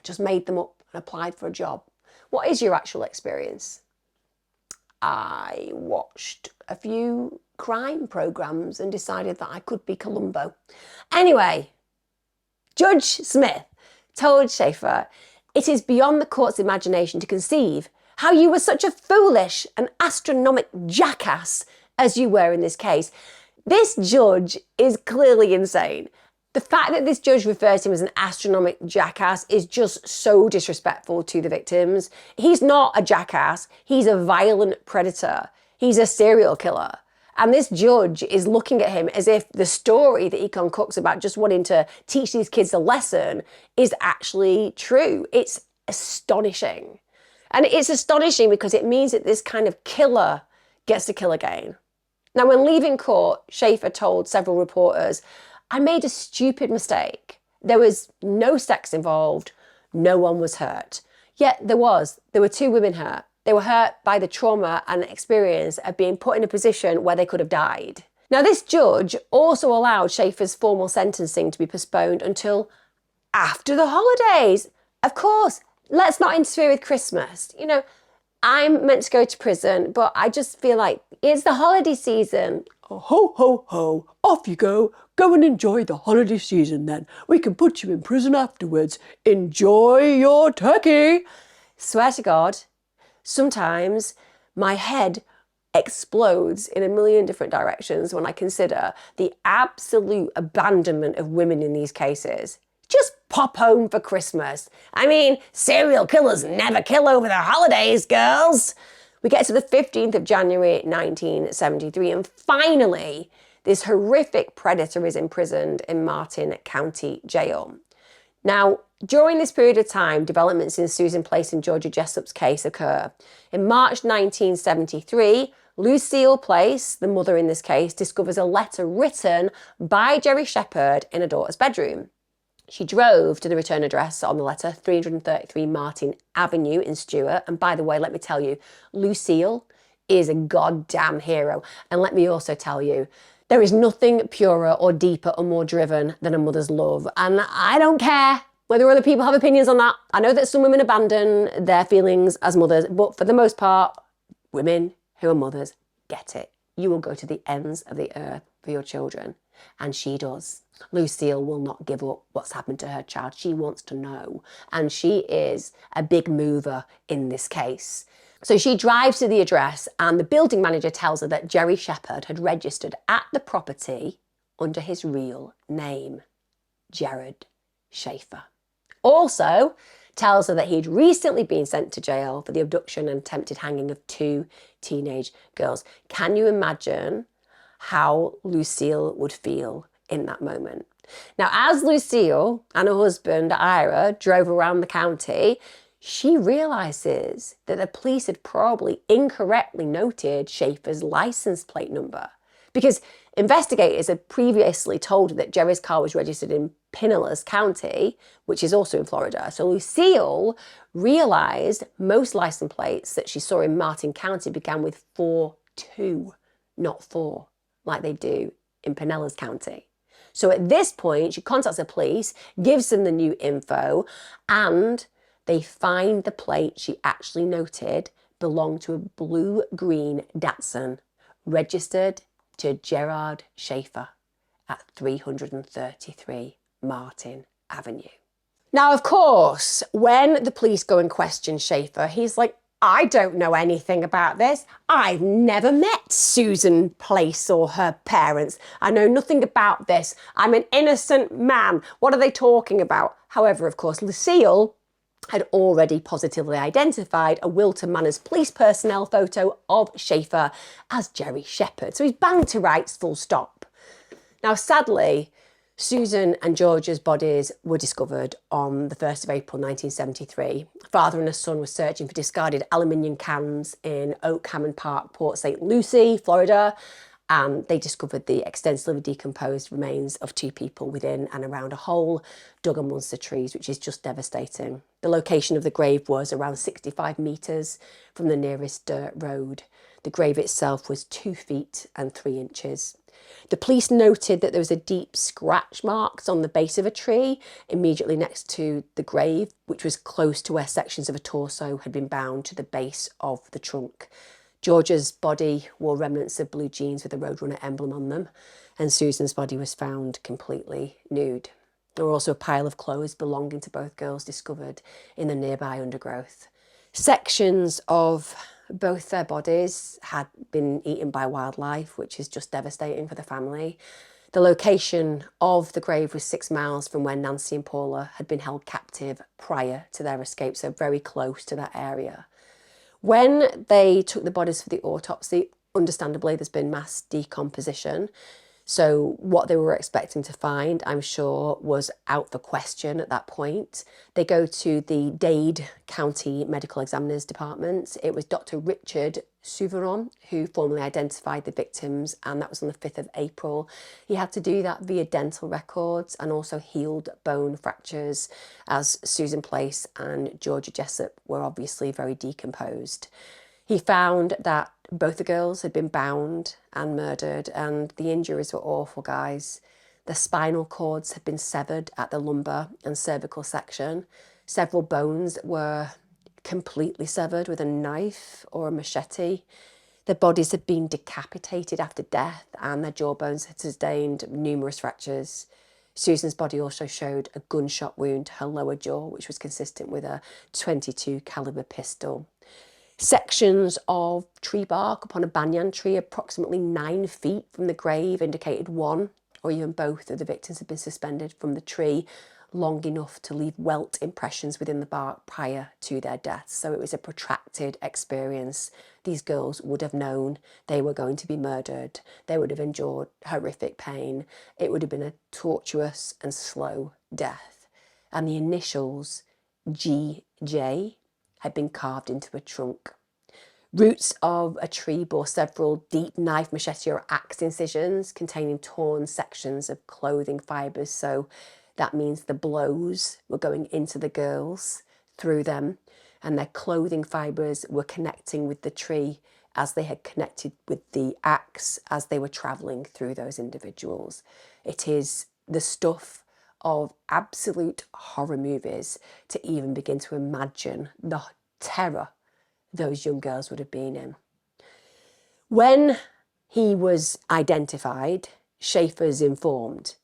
And applied for a job. What is your actual experience? I watched a few crime programs and decided that I could be Columbo. Anyway, Judge Smith told Schaefer, it is beyond the court's imagination to conceive how you were such a foolish and astronomical jackass as you were in this case. This judge is clearly insane. The fact that this judge refers to him as an astronomical jackass is just so disrespectful to the victims. He's not a jackass. He's a violent predator. He's a serial killer. And this judge is looking at him as if the story that he concocts about just wanting to teach these kids a lesson is actually true. It's astonishing. And it's astonishing because it means that this kind of killer gets to kill again. Now, when leaving court, Schaefer told several reporters, I made a stupid mistake. There was no sex involved. No one was hurt. Yet there were 2 women hurt. They were hurt by the trauma and experience of being put in a position where they could have died. Now, this judge also allowed Schaefer's formal sentencing to be postponed until after the holidays. Of course, let's not interfere with Christmas. You know, I'm meant to go to prison, but I just feel like it's the holiday season. Oh, ho, ho, ho, off you go. Go and enjoy the holiday season then. We can put you in prison afterwards. Enjoy your turkey. Swear to God, sometimes my head explodes in a million different directions when I consider the absolute abandonment of women in these cases. Just pop home for Christmas. I mean, serial killers never kill over the holidays, girls. We get to the 15th of January 1973, and finally, this horrific predator is imprisoned in Martin County Jail. Now, during this period of time, developments in Susan Place and Georgia Jessup's case occur. In March 1973, Lucille Place, the mother in this case, discovers a letter written by Jerry Shepherd in her daughter's bedroom. She drove to the return address on the letter, 333 Martin Avenue in Stewart. And by the way, let me tell you, Lucille is a goddamn hero. And let me also tell you, there is nothing purer or deeper or more driven than a mother's love. And I don't care whether other people have opinions on that. I know that some women abandon their feelings as mothers, but for the most part, women who are mothers get it. You will go to the ends of the earth for your children. And she does. Lucille will not give up what's happened to her child. She wants to know. And she is a big mover in this case. So she drives to the address and the building manager tells her that Jerry Shepherd had registered at the property under his real name, Gerad Schaefer. Also tells her that he'd recently been sent to jail for the abduction and attempted hanging of 2 teenage girls. Can you imagine how Lucille would feel in that moment? Now, as Lucille and her husband, Ira, drove around the county, she realizes that the police had probably incorrectly noted Schaefer's license plate number because investigators had previously told her that Jerry's car was registered in Pinellas County, which is also in Florida. So Lucille realized most license plates that she saw in Martin County began with 42, not 4, like they do in Pinellas County. So at this point, she contacts the police, gives them the new info, and they find the plate she actually noted belonged to a blue-green Datsun, registered to Gerad Schaefer at 333 Martin Avenue. Now, of course, when the police go and question Schaefer, he's like, I don't know anything about this. I've never met Susan Place or her parents. I know nothing about this. I'm an innocent man. What are they talking about? However, of course, Lucille had already positively identified a Wilton Manors police personnel photo of Schaefer as Jerry Shepherd. So he's bound to rights, full stop. Now, sadly, Susan and George's bodies were discovered on the 1st of April 1973. Father and a son were searching for discarded aluminium cans in Oak Hammond Park, Port St. Lucie, Florida, and they discovered the extensively decomposed remains of 2 people within and around a hole dug amongst the trees, which is just devastating. The location of the grave was around 65 metres from the nearest dirt road. The grave itself was 2 feet and 3 inches. The police noted that there was a deep scratch marks on the base of a tree immediately next to the grave, which was close to where sections of a torso had been bound to the base of the trunk. George's body wore remnants of blue jeans with a Roadrunner emblem on them, and Susan's body was found completely nude. There were also a pile of clothes belonging to both girls discovered in the nearby undergrowth. Sections of both their bodies had been eaten by wildlife, which is just devastating for the family. The location of the grave was 6 miles from where Nancy and Paula had been held captive prior to their escape, so very close to that area. When they took the bodies for the autopsy, understandably, there's been mass decomposition. So what they were expecting to find, I'm sure, was out for question at that point. They go to the Dade County Medical Examiner's Department. It was Dr. Richard Souveron who formally identified the victims, and that was on the 5th of April. He had to do that via dental records and also healed bone fractures, as Susan Place and Georgia Jessup were obviously very decomposed. He found that both the girls had been bound and murdered, and the injuries were awful, guys. The spinal cords had been severed at the lumbar and cervical section. Several bones were completely severed with a knife or a machete. Their bodies had been decapitated after death, and their jawbones had sustained numerous fractures. Susan's body also showed a gunshot wound to her lower jaw, which was consistent with a .22 caliber pistol. Sections of tree bark upon a banyan tree approximately 9 feet from the grave indicated one or even both of the victims had been suspended from the tree long enough to leave welt impressions within the bark prior to their deaths. So it was a protracted experience. These girls would have known they were going to be murdered. They would have endured horrific pain. It would have been a tortuous and slow death. And the initials GJ had been carved into a trunk. Roots of a tree bore several deep knife, machete or axe incisions containing torn sections of clothing fibres. So that means the blows were going into the girls through them, and their clothing fibres were connecting with the tree as they had connected with the axe as they were travelling through those individuals. It is the stuff of absolute horror movies to even begin to imagine the terror those young girls would have been in. When he was identified, Schaefer's informed,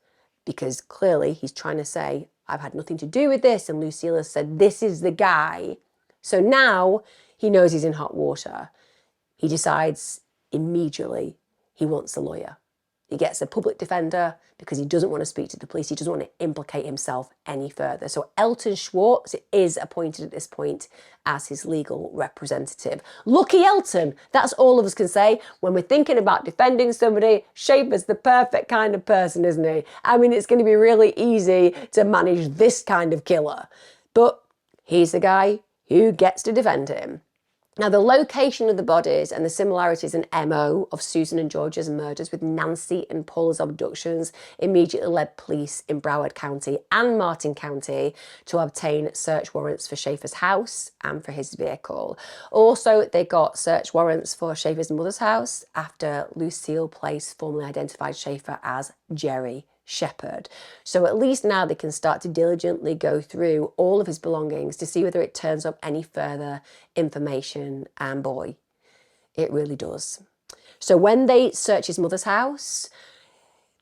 because clearly he's trying to say, I've had nothing to do with this, and Lucille has said, this is the guy. So now he knows he's in hot water. He decides immediately he wants a lawyer. He gets a public defender because he doesn't want to speak to the police. He doesn't want to implicate himself any further. So Elton Schwartz is appointed at this point as his legal representative. Lucky Elton, that's all of us can say. When we're thinking about defending somebody, Schaefer's the perfect kind of person, isn't he? I mean, it's going to be really easy to manage this kind of killer. But he's the guy who gets to defend him. Now, the location of the bodies and the similarities in MO of Susan and George's murders with Nancy and Paula's abductions immediately led police in Broward County and Martin County to obtain search warrants for Schaefer's house and for his vehicle. Also, they got search warrants for Schaefer's mother's house after Lucille Place formally identified Schaefer as Jerry Shepherd. So at least now they can start to diligently go through all of his belongings to see whether it turns up any further information, and boy, it really does. So when they search his mother's house,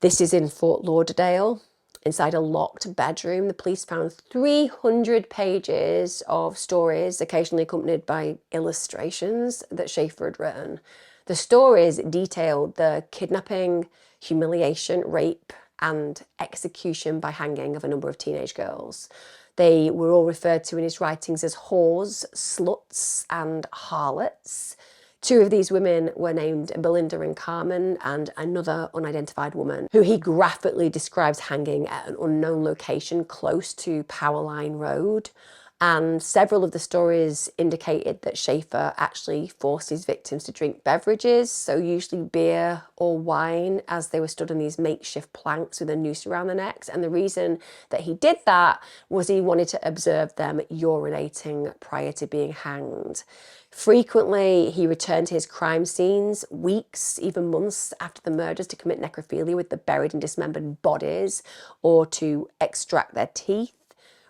this is in Fort Lauderdale, inside a locked bedroom. The police found 300 pages of stories, occasionally accompanied by illustrations that Schaefer had written. The stories detailed the kidnapping, humiliation, rape, and execution by hanging of a number of teenage girls. They were all referred to in his writings as whores, sluts, and harlots. Two of these women were named Belinda and Carmen, and another unidentified woman who he graphically describes hanging at an unknown location close to Powerline Road. And several of the stories indicated that Schaefer actually forced his victims to drink beverages, so usually beer or wine, as they were stood on these makeshift planks with a noose around their necks. And the reason that he did that was he wanted to observe them urinating prior to being hanged. Frequently, he returned to his crime scenes weeks, even months after the murders to commit necrophilia with the buried and dismembered bodies or to extract their teeth.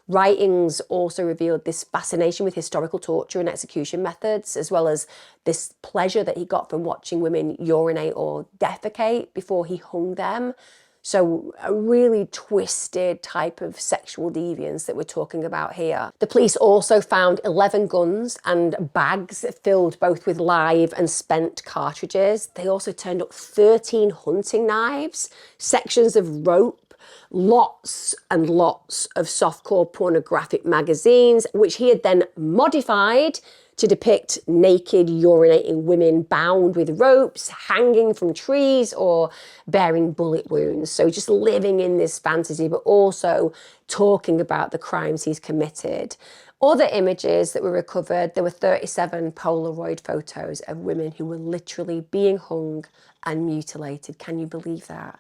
Writings also revealed this fascination with historical torture and execution methods, as well as this pleasure that he got from watching women urinate or defecate before he hung them. So a really twisted type of sexual deviance that we're talking about here. The police also found 11 guns and bags filled both with live and spent cartridges. They also turned up 13 hunting knives, sections of rope, lots and lots of softcore pornographic magazines, which he had then modified to depict naked, urinating women bound with ropes, hanging from trees, or bearing bullet wounds. So just living in this fantasy, but also talking about the crimes he's committed. Other images that were recovered, there were 37 Polaroid photos of women who were literally being hung and mutilated. Can you believe that?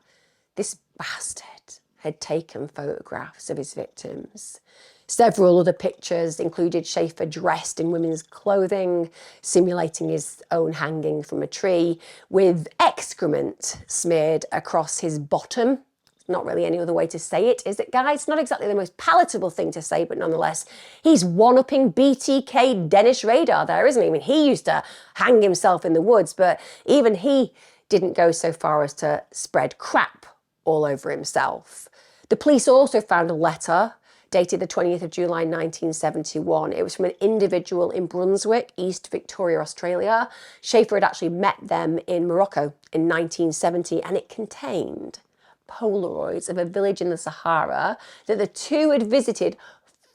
This bastard had taken photographs of his victims. Several other pictures included Schaefer dressed in women's clothing, simulating his own hanging from a tree, with excrement smeared across his bottom. Not really any other way to say it, is it, guys? Not exactly the most palatable thing to say, but nonetheless, he's one-upping BTK Dennis Radar there, isn't he? I mean, he used to hang himself in the woods, but even he didn't go so far as to spread crap all over himself. The police also found a letter dated the 20th of July 1971. It was from an individual in Brunswick, East Victoria, Australia. Schaefer had actually met them in Morocco in 1970, and it contained Polaroids of a village in the Sahara that the two had visited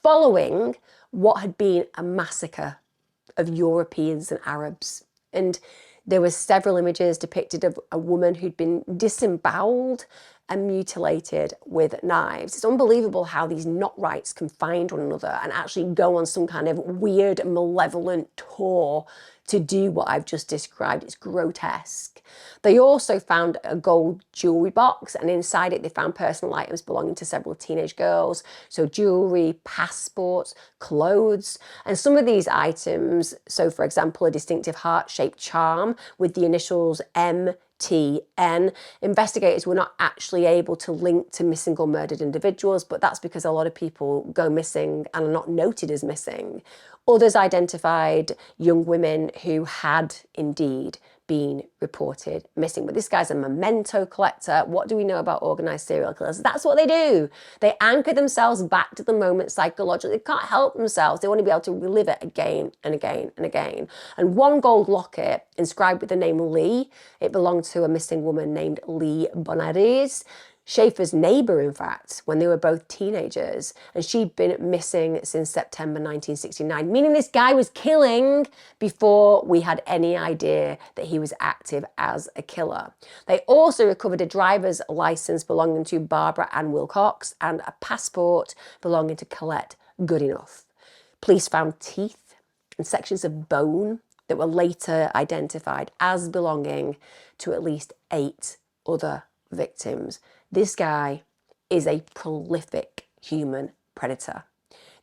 following what had been a massacre of Europeans and Arabs. And there were several images depicted of a woman who'd been disemboweled and mutilated with knives. It's unbelievable how these not-rights can find one another and actually go on some kind of weird, malevolent tour to do what I've just described. It's grotesque. They also found a gold jewelry box, and inside it they found personal items belonging to several teenage girls. So jewelry, passports, clothes, and some of these items, so for example, a distinctive heart-shaped charm with the initials MTN. Investigators were not actually able to link to missing or murdered individuals, but that's because a lot of people go missing and are not noted as missing. Others identified young women who had indeed been reported missing. But this guy's a memento collector. What do we know about organised serial killers? That's what they do. They anchor themselves back to the moment psychologically. They can't help themselves. They want to be able to relive it again and again and again. And one gold locket inscribed with the name Lee, it belonged to a missing woman named Lee Bonares. Schaefer's neighbour, in fact, when they were both teenagers, and she'd been missing since September 1969, meaning this guy was killing before we had any idea that he was active as a killer. They also recovered a driver's licence belonging to Barbara Ann Wilcox and a passport belonging to Colette Goodenough. Police found teeth and sections of bone that were later identified as belonging to at least 8 other victims. This guy is a prolific human predator.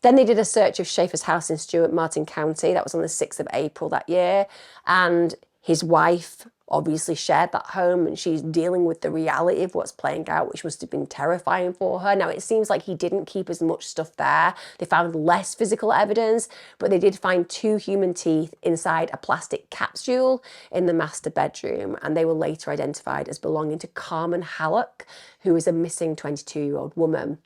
Then they did a search of Schaefer's house in Stuart Martin County. That was on the 6th of April that year. And his wife obviously shared that home, and she's dealing with the reality of what's playing out, which must have been terrifying for her. Now, it seems like he didn't keep as much stuff there. They found less physical evidence, but they did find 2 human teeth inside a plastic capsule in the master bedroom, and they were later identified as belonging to Carmen Hallock, who is a missing 22-year-old woman.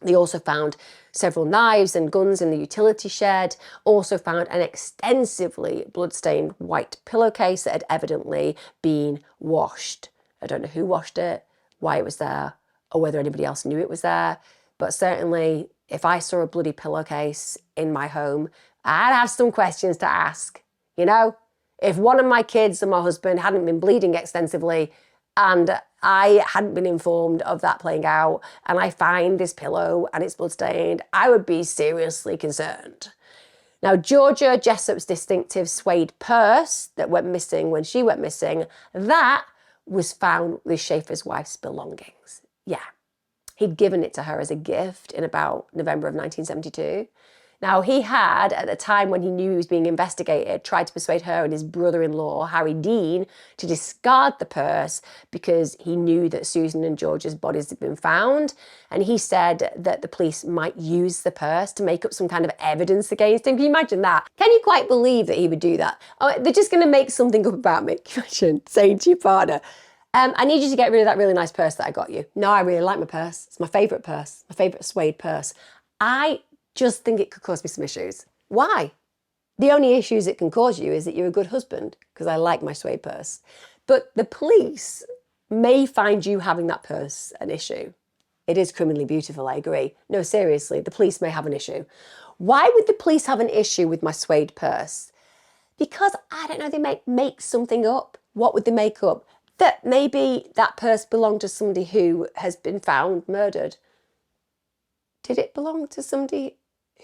They also found several knives and guns in the utility shed, also found an extensively blood-stained white pillowcase that had evidently been washed. I don't know who washed it, why it was there, or whether anybody else knew it was there, but certainly if I saw a bloody pillowcase in my home, I'd have some questions to ask. You know, if one of my kids or my husband hadn't been bleeding extensively and I hadn't been informed of that playing out, and I find this pillow and it's bloodstained, I would be seriously concerned. Now, Georgia Jessop's distinctive suede purse that went missing when she went missing, that was found with Schaefer's wife's belongings. Yeah, he'd given it to her as a gift in about November of 1972. Now, he had, at the time when he knew he was being investigated, tried to persuade her and his brother-in-law, Harry Dean, to discard the purse because he knew that Susan and George's bodies had been found. And he said that the police might use the purse to make up some kind of evidence against him. Can you imagine that? Can you quite believe that he would do that? Oh, they're just going to make something up about me. Can you imagine saying to your partner, I need you to get rid of that really nice purse that I got you. No, I really like my purse. It's my favourite purse, my favourite suede purse. I just think it could cause me some issues. Why? The only issues it can cause you is that you're a good husband, because I like my suede purse. But the police may find you having that purse an issue. It is criminally beautiful, I agree. No, seriously, the police may have an issue. Why would the police have an issue with my suede purse? Because, I don't know, they may make something up. What would they make up? That maybe that purse belonged to somebody who has been found murdered. Did it belong to somebody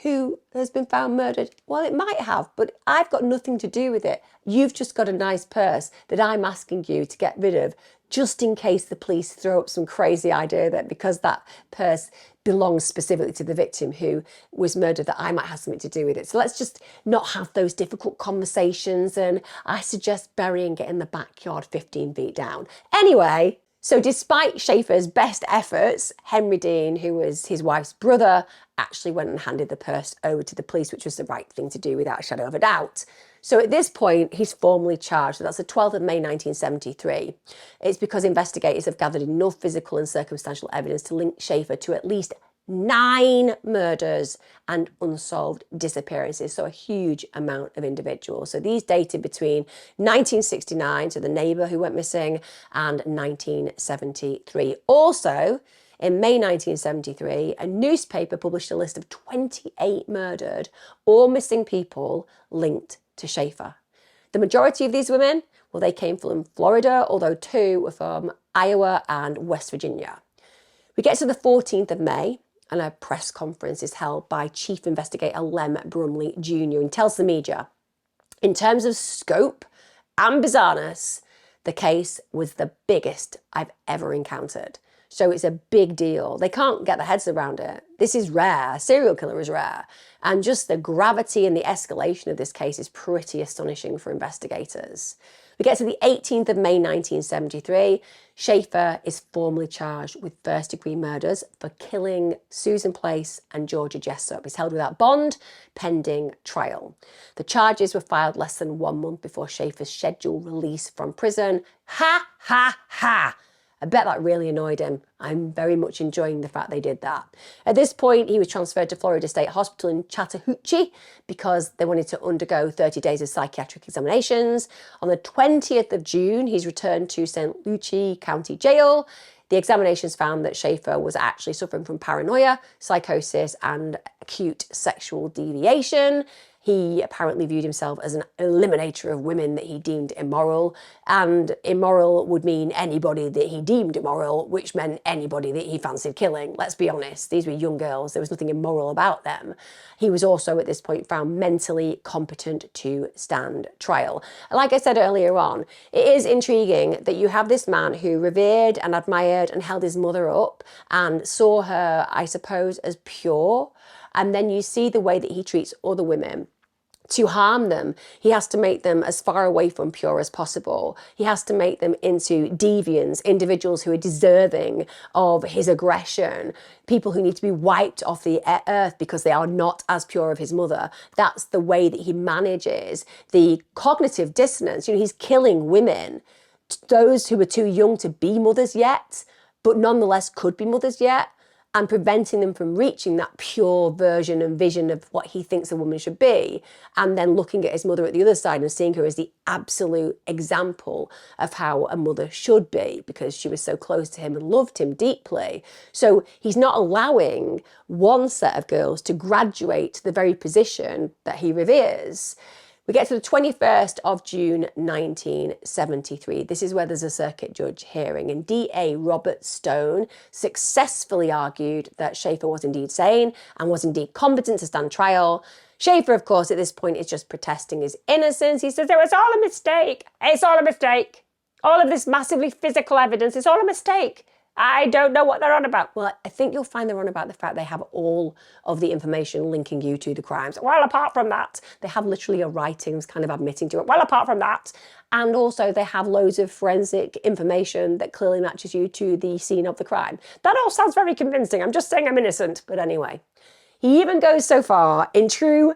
who has been found murdered? Well, it might have, but I've got nothing to do with it. You've just got a nice purse that I'm asking you to get rid of, just in case the police throw up some crazy idea that because that purse belongs specifically to the victim who was murdered, that I might have something to do with it. So let's just not have those difficult conversations, and I suggest burying it in the backyard 15 feet down. Anyway, so despite Schaefer's best efforts, Henry Dean, who was his wife's brother, actually went and handed the purse over to the police, which was the right thing to do without a shadow of a doubt. So at this point, he's formally charged. So that's the 12th of May 1973. It's because investigators have gathered enough physical and circumstantial evidence to link Schaefer to at least 9 murders and unsolved disappearances, so a huge amount of individuals. So these dated between 1969, so the neighbour who went missing, and 1973. Also, in May 1973, a newspaper published a list of 28 murdered or missing people linked to Schaefer. The majority of these women, well, they came from Florida, although 2 were from Iowa and West Virginia. We get to the 14th of May, and a press conference is held by Chief Investigator Lem Brumley Jr. and tells the media, in terms of scope and bizarreness, the case was the biggest I've ever encountered. So it's a big deal. They can't get their heads around it. This is rare. A serial killer is rare. And just the gravity and the escalation of this case is pretty astonishing for investigators. We get to the 18th of May 1973. Schaefer is formally charged with first-degree murders for killing Susan Place and Georgia Jessop. He's held without bond, pending trial. The charges were filed less than 1 month before Schaefer's scheduled release from prison. Ha, ha, ha! I bet that really annoyed him. I'm very much enjoying the fact they did that. At this point, he was transferred to Florida State Hospital in Chattahoochee because they wanted to undergo 30 days of psychiatric examinations. On the 20th of June, he's returned to St. Lucie County Jail. The examinations found that Schaefer was actually suffering from paranoia, psychosis, and acute sexual deviation. He apparently viewed himself as an eliminator of women that he deemed immoral, and immoral would mean anybody that he deemed immoral, which meant anybody that he fancied killing. Let's be honest, these were young girls. There was nothing immoral about them. He was also at this point found mentally competent to stand trial. Like I said earlier on, it is intriguing that you have this man who revered and admired and held his mother up and saw her, I suppose, as pure. And then you see the way that he treats other women. to harm them. He has to make them as far away from pure as possible. He has to make them into deviants, individuals who are deserving of his aggression, people who need to be wiped off the earth because they are not as pure of his mother. That's the way that he manages the cognitive dissonance. You know, he's killing women, those who are too young to be mothers yet, but nonetheless could be mothers yet, and preventing them from reaching that pure version and vision of what he thinks a woman should be, and then looking at his mother at the other side and seeing her as the absolute example of how a mother should be, because she was so close to him and loved him deeply. So he's not allowing one set of girls to graduate to the very position that he reveres. We get to the 21st of June 1973. This is where there's a circuit judge hearing, and DA Robert Stone successfully argued that Schaefer was indeed sane and was indeed competent to stand trial. Schaefer, of course, at this point is just protesting his innocence. He says, "It was all a mistake. It's all a mistake. All of this massively physical evidence is all a mistake. I don't know what they're on about." Well, I think you'll find they're on about the fact they have all of the information linking you to the crimes. Well, apart from that, they have literally a writings kind of admitting to it. Well, apart from that. And also they have loads of forensic information that clearly matches you to the scene of the crime. That all sounds very convincing. I'm just saying I'm innocent. But anyway, he even goes so far, in true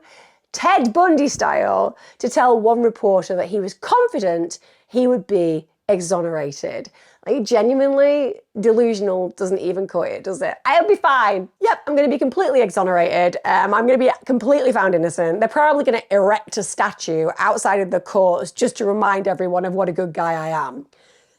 Ted Bundy style, to tell one reporter that he was confident he would be exonerated. Like, genuinely delusional doesn't even cut it, does it? I'll be fine. Yep, I'm going to be completely exonerated. I'm going to be completely found innocent. They're probably going to erect a statue outside of the courts just to remind everyone of what a good guy I am.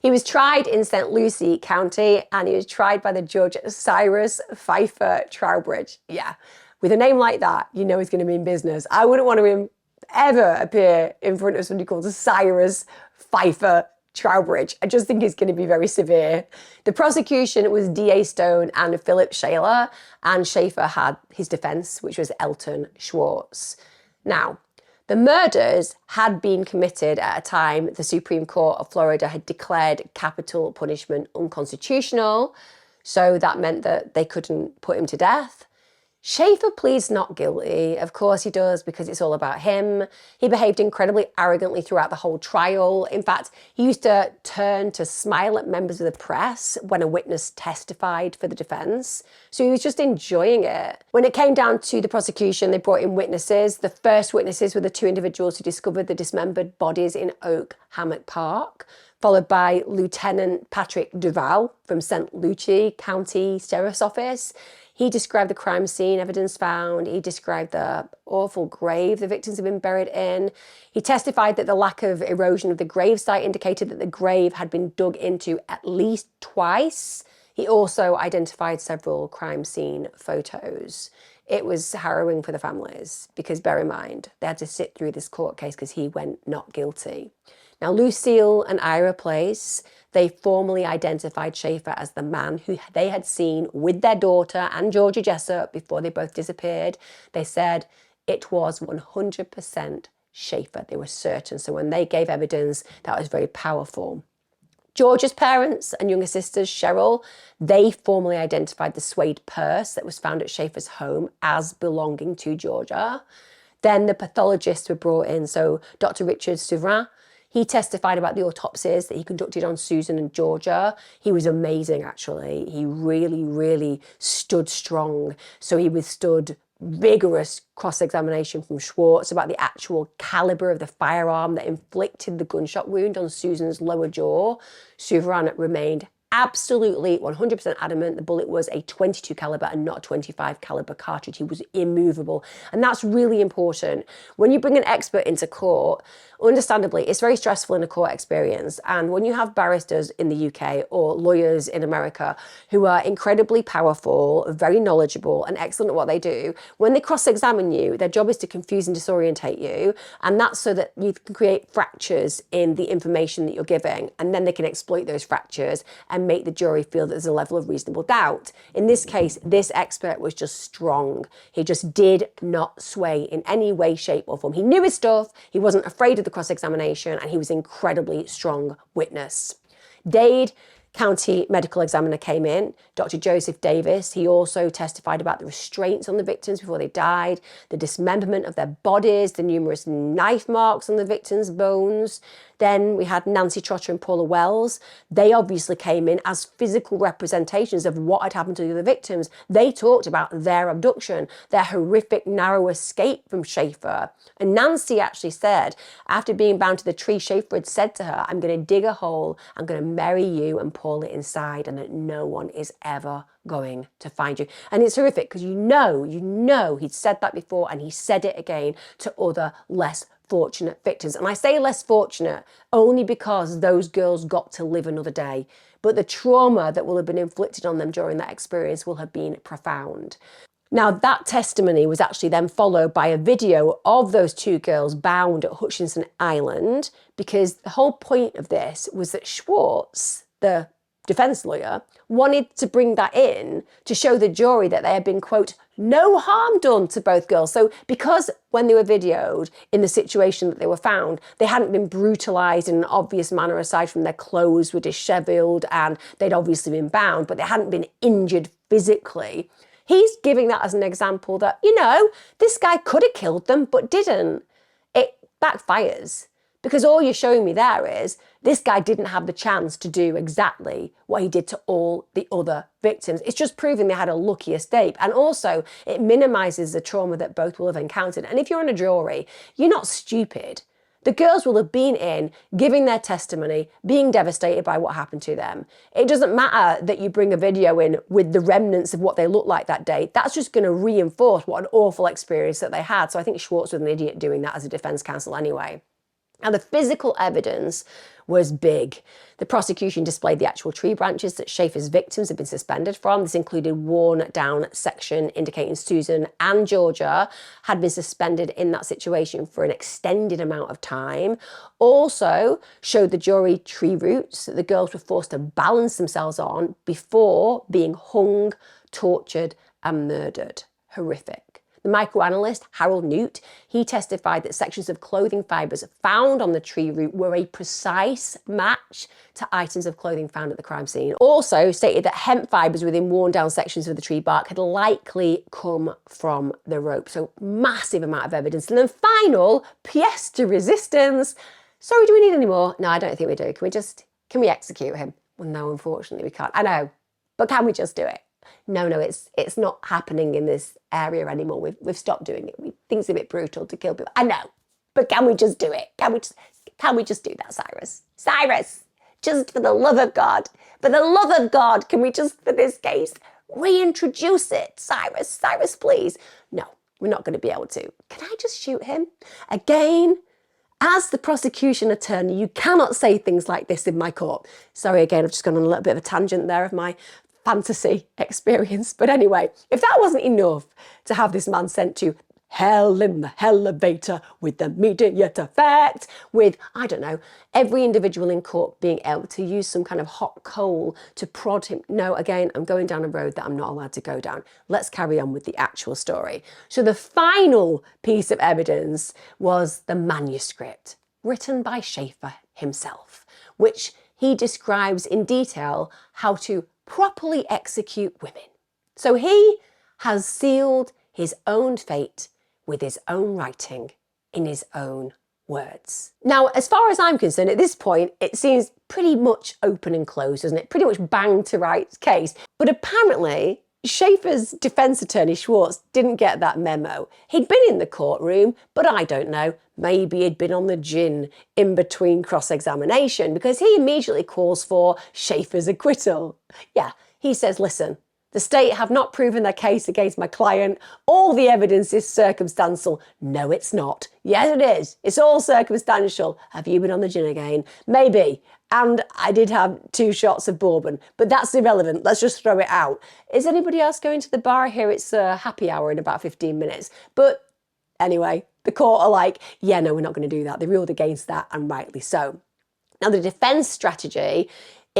He was tried in St. Lucie County, and he was tried by the judge Cyrus Pfeiffer Trowbridge. Yeah, with a name like that, you know he's going to be in business. I wouldn't want to ever appear in front of somebody called Cyrus Pfeiffer Trowbridge. I just think it's going to be very severe. The prosecution was DA Stone and Philip Shaler, and Schaefer had his defense, which was Elton Schwartz. Now, the murders had been committed at a time the Supreme Court of Florida had declared capital punishment unconstitutional, so that meant that they couldn't put him to death. Schaefer pleads not guilty. Of course he does, because it's all about him. He behaved incredibly arrogantly throughout the whole trial. In fact, he used to turn to smile at members of the press when a witness testified for the defense. So he was just enjoying it. When it came down to the prosecution, they brought in witnesses. The first witnesses were the two individuals who discovered the dismembered bodies in Oak Hammock Park, followed by Lieutenant Patrick Duval from St. Lucie County Sheriff's Office. He described the crime scene, evidence found. He described the awful grave the victims had been buried in. He testified that the lack of erosion of the gravesite indicated that the grave had been dug into at least twice. He also identified several crime scene photos. It was harrowing for the families because, bear in mind, they had to sit through this court case because he went not guilty. Now, Lucille and Ira Place, they formally identified Schaefer as the man who they had seen with their daughter and Georgia Jessup before they both disappeared. They said it was 100% Schaefer. They were certain. So when they gave evidence, that was very powerful. Georgia's parents and younger sisters, Cheryl, they formally identified the suede purse that was found at Schaefer's home as belonging to Georgia. Then the pathologists were brought in. So Dr. Richard Souverain, he testified about the autopsies that he conducted on Susan and Georgia. He was amazing, actually. He really, really stood strong. So he withstood vigorous cross-examination from Schwartz about the actual caliber of the firearm that inflicted the gunshot wound on Susan's lower jaw. Souverain remained absolutely 100% adamant the bullet was a .22 caliber and not a .25 caliber cartridge. He was immovable. And that's really important. When you bring an expert into court, understandably, it's very stressful in a court experience. And when you have barristers in the UK or lawyers in America who are incredibly powerful, very knowledgeable and excellent at what they do, when they cross-examine you, their job is to confuse and disorientate you. And that's so that you can create fractures in the information that you're giving. And then they can exploit those fractures and make the jury feel that there's a level of reasonable doubt. In this case, this expert was just strong. He just did not sway in any way, shape or form. He knew his stuff, he wasn't afraid of the cross-examination, and he was an incredibly strong witness. Dade county medical examiner came in, Dr. Joseph Davis. He also testified about the restraints on the victims before they died, the dismemberment of their bodies, the numerous knife marks on the victims' bones. Then we had Nancy Trotter and Paula Wells. They obviously came in as physical representations of what had happened to the other victims. They talked about their abduction, their horrific narrow escape from Schaefer. And Nancy actually said, after being bound to the tree, Schaefer had said to her, "I'm going to dig a hole, I'm going to bury you and Paula inside, and that no one is ever going to find you." And it's horrific because you know he'd said that before, and he said it again to other less fortunate victims. And I say less fortunate only because those girls got to live another day. But the trauma that will have been inflicted on them during that experience will have been profound. Now, that testimony was actually then followed by a video of those two girls bound at Hutchinson Island, because the whole point of this was that Schwartz, the defense lawyer, wanted to bring that in to show the jury that there had been, quote, no harm done to both girls. So because when they were videoed in the situation that they were found, they hadn't been brutalized in an obvious manner, aside from their clothes were disheveled and they'd obviously been bound, but they hadn't been injured physically. He's giving that as an example that, this guy could have killed them, but didn't. It backfires. Because all you're showing me there is this guy didn't have the chance to do exactly what he did to all the other victims. It's just proving they had a lucky escape. And also, it minimises the trauma that both will have encountered. And if you're on a jury, you're not stupid. The girls will have been in, giving their testimony, being devastated by what happened to them. It doesn't matter that you bring a video in with the remnants of what they looked like that day. That's just going to reinforce what an awful experience that they had. So I think Schwartz was an idiot doing that as a defense counsel anyway. Now, the physical evidence was big. The prosecution displayed the actual tree branches that Schaefer's victims had been suspended from. This included worn down section indicating Susan and Georgia had been suspended in that situation for an extended amount of time. Also showed the jury tree roots that the girls were forced to balance themselves on before being hung, tortured, and murdered. Horrific. The microanalyst, Harold Newt, he testified that sections of clothing fibres found on the tree root were a precise match to items of clothing found at the crime scene. Also stated that hemp fibres within worn down sections of the tree bark had likely come from the rope. So massive amount of evidence. And then final, pièce de resistance. Sorry, do we need any more? No, I don't think we do. Can we execute him? Well, no, unfortunately we can't. I know, but can we just do it? No, it's not happening in this area anymore. We've stopped doing it. We think it's a bit brutal to kill people. I know, but can we just do it? Can we just do that, Cyrus? Cyrus, just for the love of God, can we just, for this case, reintroduce it? Cyrus, please. No, we're not going to be able to. Can I just shoot him? Again, as the prosecution attorney, you cannot say things like this in my court. Sorry, again, I've just gone on a little bit of a tangent there of my fantasy experience. But anyway, if that wasn't enough to have this man sent to hell in the elevator with immediate effect, with, I don't know, every individual in court being able to use some kind of hot coal to prod him. No, again, I'm going down a road that I'm not allowed to go down. Let's carry on with the actual story. So the final piece of evidence was the manuscript written by Schaefer himself, which he describes in detail how to properly execute women. So he has sealed his own fate with his own writing in his own words. Now, as far as I'm concerned, at this point, it seems pretty much open and closed, doesn't it? Pretty much bang to rights case. But apparently, Schaefer's defense attorney, Schwartz, didn't get that memo. He'd been in the courtroom, but I don't know, maybe he'd been on the gin in between cross-examination, because he immediately calls for Schaefer's acquittal. Yeah, he says, listen, the state have not proven their case against my client. All the evidence is circumstantial. No, it's not. Yes, it is. It's all circumstantial. Have you been on the gin again? Maybe. And I did have 2 shots of bourbon, but that's irrelevant. Let's just throw it out. Is anybody else going to the bar here? It's a happy hour in about 15 minutes. But anyway, the court are like, yeah, no, we're not going to do that. They ruled against that, and rightly so. Now, the defense strategy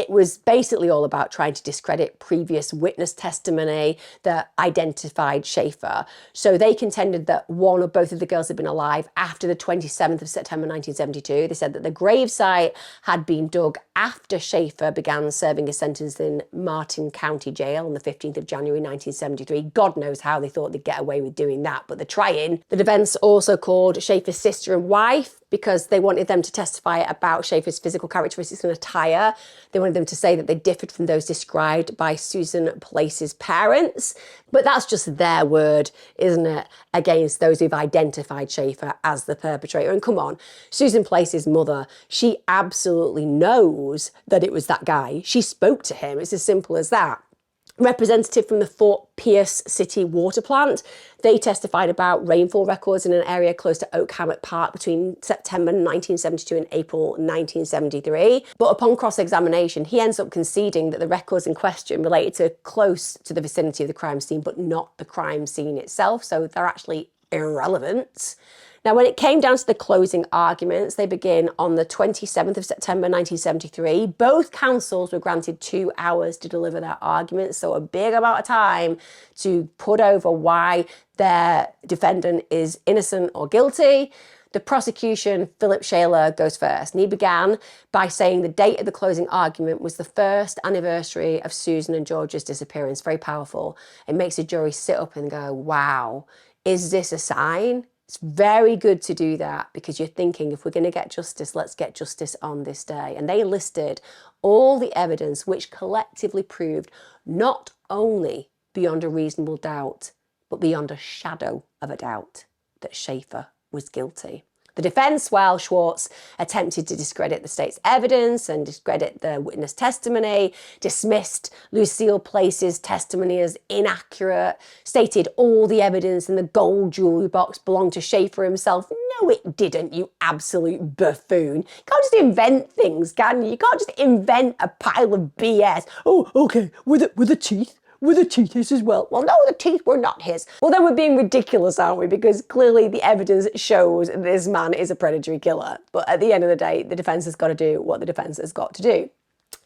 It was basically all about trying to discredit previous witness testimony that identified Schaefer. So they contended that one or both of the girls had been alive after the 27th of September 1972. They said that the gravesite had been dug after Schaefer began serving a sentence in Martin County Jail on the 15th of January 1973. God knows how they thought they'd get away with doing that, but they're trying. The defense also called Schaefer's sister and wife because they wanted them to testify about Schaefer's physical characteristics and attire. They wanted them to say that they differed from those described by Susan Place's parents. But that's just their word, isn't it, against those who've identified Schaefer as the perpetrator. And come on, Susan Place's mother, she absolutely knows that it was that guy. She spoke to him. It's as simple as that. Representative from the Fort Pierce City water plant, they testified about rainfall records in an area close to Oak Hammock Park between September 1972 and April 1973. But upon cross-examination, he ends up conceding that the records in question related to close to the vicinity of the crime scene, but not the crime scene itself. So they're actually irrelevant. Now, when it came down to the closing arguments, they begin on the 27th of September 1973. Both counsels were granted 2 hours to deliver their arguments, so a big amount of time to put over why their defendant is innocent or guilty. The prosecution, Philip Shaler, goes first, and he began by saying the date of the closing argument was the first anniversary of Susan and George's disappearance. Very powerful. It makes the jury sit up and go, wow, is this a sign? It's very good to do that because you're thinking, if we're going to get justice, let's get justice on this day. And they listed all the evidence which collectively proved not only beyond a reasonable doubt, but beyond a shadow of a doubt that Schaefer was guilty. The defense, while Schwartz attempted to discredit the state's evidence and discredit the witness testimony, dismissed Lucille Place's testimony as inaccurate, stated all the evidence in the gold jewelry box belonged to Schaefer himself. No, it didn't, you absolute buffoon. You can't just invent things, can you? You can't just invent a pile of BS. Oh, okay, with the teeth. Were the teeth his as well? Well, no, the teeth were not his. Well, then we're being ridiculous, aren't we? Because clearly the evidence shows this man is a predatory killer. But at the end of the day, the defense has got to do what the defense has got to do.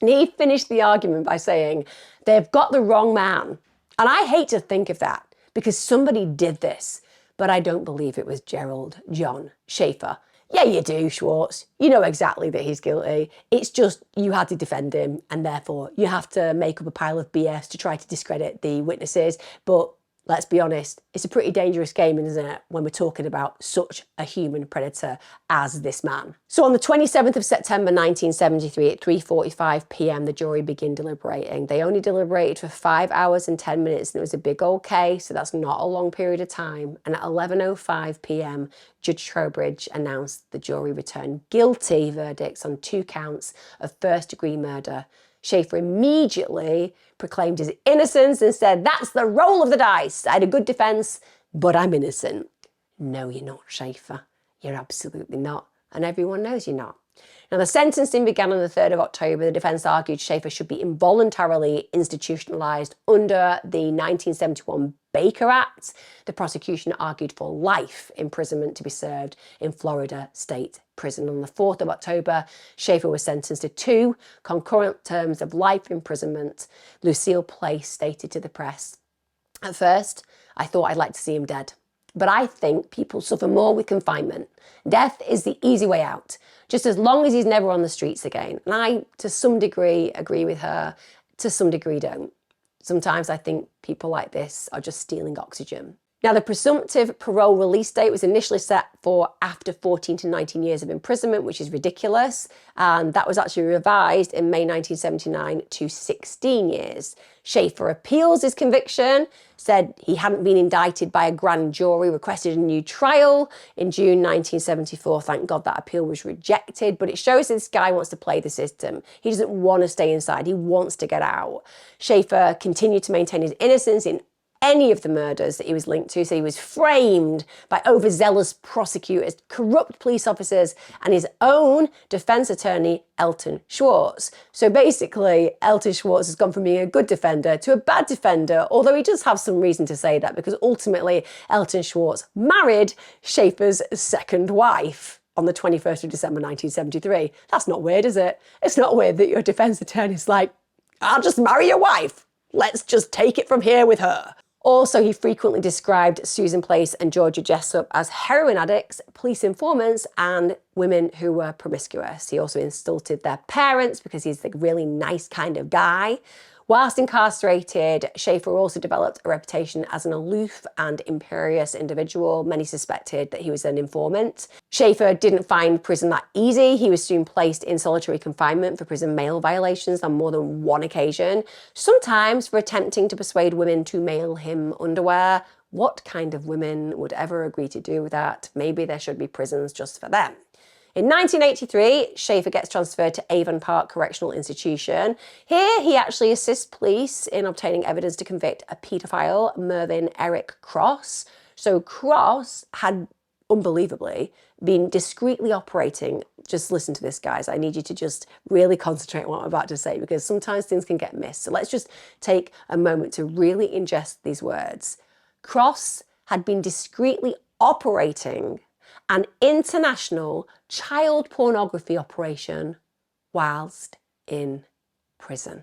And he finished the argument by saying, they've got the wrong man. And I hate to think of that because somebody did this, but I don't believe it was Gerad John Schaefer. Yeah, you do, Schwartz. You know exactly that he's guilty. It's just you had to defend him and therefore you have to make up a pile of BS to try to discredit the witnesses. But let's be honest, it's a pretty dangerous game, isn't it, when we're talking about such a human predator as this man. So on the 27th of September 1973 at 3:45 p.m, the jury began deliberating. They only deliberated for 5 hours and 10 minutes and it was a big old case, so that's not a long period of time. And at 11:05 p.m, Judge Trowbridge announced the jury returned guilty verdicts on 2 counts of first-degree murder. Schaefer immediately proclaimed his innocence and said, that's the roll of the dice. I had a good defense, but I'm innocent. No, you're not, Schaefer. You're absolutely not. And everyone knows you're not. Now, the sentencing began on the 3rd of October. The defense argued Schaefer should be involuntarily institutionalized under the 1971 Baker Act. The prosecution argued for life imprisonment to be served in Florida State Prison. On the 4th of October, Schaefer was sentenced to 2 concurrent terms of life imprisonment. Lucille Place stated to the press, at first, I thought I'd like to see him dead. But I think people suffer more with confinement. Death is the easy way out, just as long as he's never on the streets again. And I, to some degree, agree with her, to some degree don't. Sometimes I think people like this are just stealing oxygen. Now, the presumptive parole release date was initially set for after 14 to 19 years of imprisonment, which is ridiculous. And that was actually revised in May 1979 to 16 years. Schaefer appeals his conviction, said he hadn't been indicted by a grand jury, requested a new trial in June 1974. Thank God that appeal was rejected, but it shows this guy wants to play the system. He doesn't want to stay inside, he wants to get out. Schaefer continued to maintain his innocence in any of the murders that he was linked to. So he was framed by overzealous prosecutors, corrupt police officers, and his own defense attorney, Elton Schwartz. So basically, Elton Schwartz has gone from being a good defender to a bad defender, although he does have some reason to say that because ultimately Elton Schwartz married Schaefer's second wife. on the 21st of December 1973. That's not weird, is it? It's not weird that your defense attorney's like, I'll just marry your wife. Let's just take it from here with her. Also, he frequently described Susan Place and Georgia Jessup as heroin addicts, police informants, and women who were promiscuous. He also insulted their parents because he's the really nice kind of guy. Whilst incarcerated, Schaefer also developed a reputation as an aloof and imperious individual. Many suspected that he was an informant. Schaefer didn't find prison that easy. He was soon placed in solitary confinement for prison mail violations on more than one occasion, sometimes for attempting to persuade women to mail him underwear. What kind of women would ever agree to do that? Maybe there should be prisons just for them. In 1983, Schaefer gets transferred to Avon Park Correctional Institution. Here, he actually assists police in obtaining evidence to convict a paedophile, Mervyn Eric Cross. So Cross had, unbelievably, been discreetly operating. Just listen to this, guys. I need you to just really concentrate on what I'm about to say, because sometimes things can get missed. So let's just take a moment to really ingest these words. Cross had been discreetly operating an international child pornography operation whilst in prison.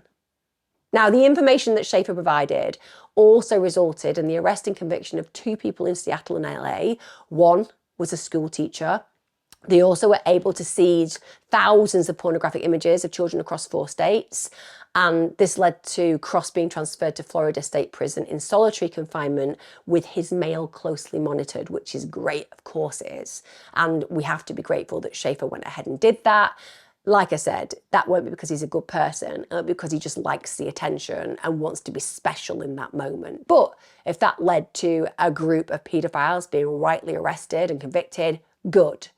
Now, the information that Schaefer provided also resulted in the arrest and conviction of 2 people in Seattle and LA. One was a school teacher. They also were able to seize thousands of pornographic images of children across 4 states. And this led to Cross being transferred to Florida State Prison in solitary confinement with his mail closely monitored, which is great, of course it is. And we have to be grateful that Schaefer went ahead and did that. Like I said, that won't be because he's a good person, it'll be because he just likes the attention and wants to be special in that moment. But if that led to a group of paedophiles being rightly arrested and convicted, good.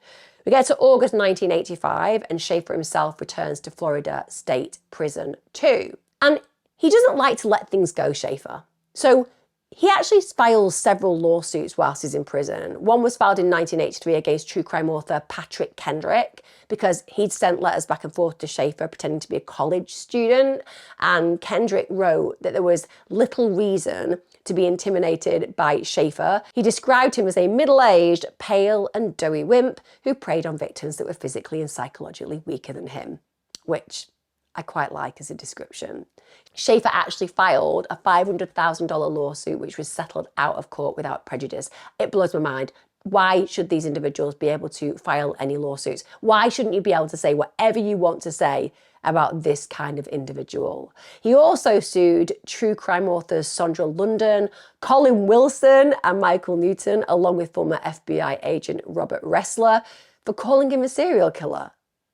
We get to August 1985 and Schaefer himself returns to Florida State Prison too. And he doesn't like to let things go, Schaefer. So he actually files several lawsuits whilst he's in prison. One was filed in 1983 against true crime author Patrick Kendrick because he'd sent letters back and forth to Schaefer pretending to be a college student. And Kendrick wrote that there was little reason to be intimidated by Schaefer. He described him as a middle-aged, pale and doughy wimp who preyed on victims that were physically and psychologically weaker than him, which I quite like as a description. Schaefer actually filed a $500,000 lawsuit which was settled out of court without prejudice. It blows my mind. Why should these individuals be able to file any lawsuits? Why shouldn't you be able to say whatever you want to say about this kind of individual? He also sued true crime authors Sondra London, Colin Wilson and Michael Newton, along with former FBI agent Robert Ressler, for calling him a serial killer,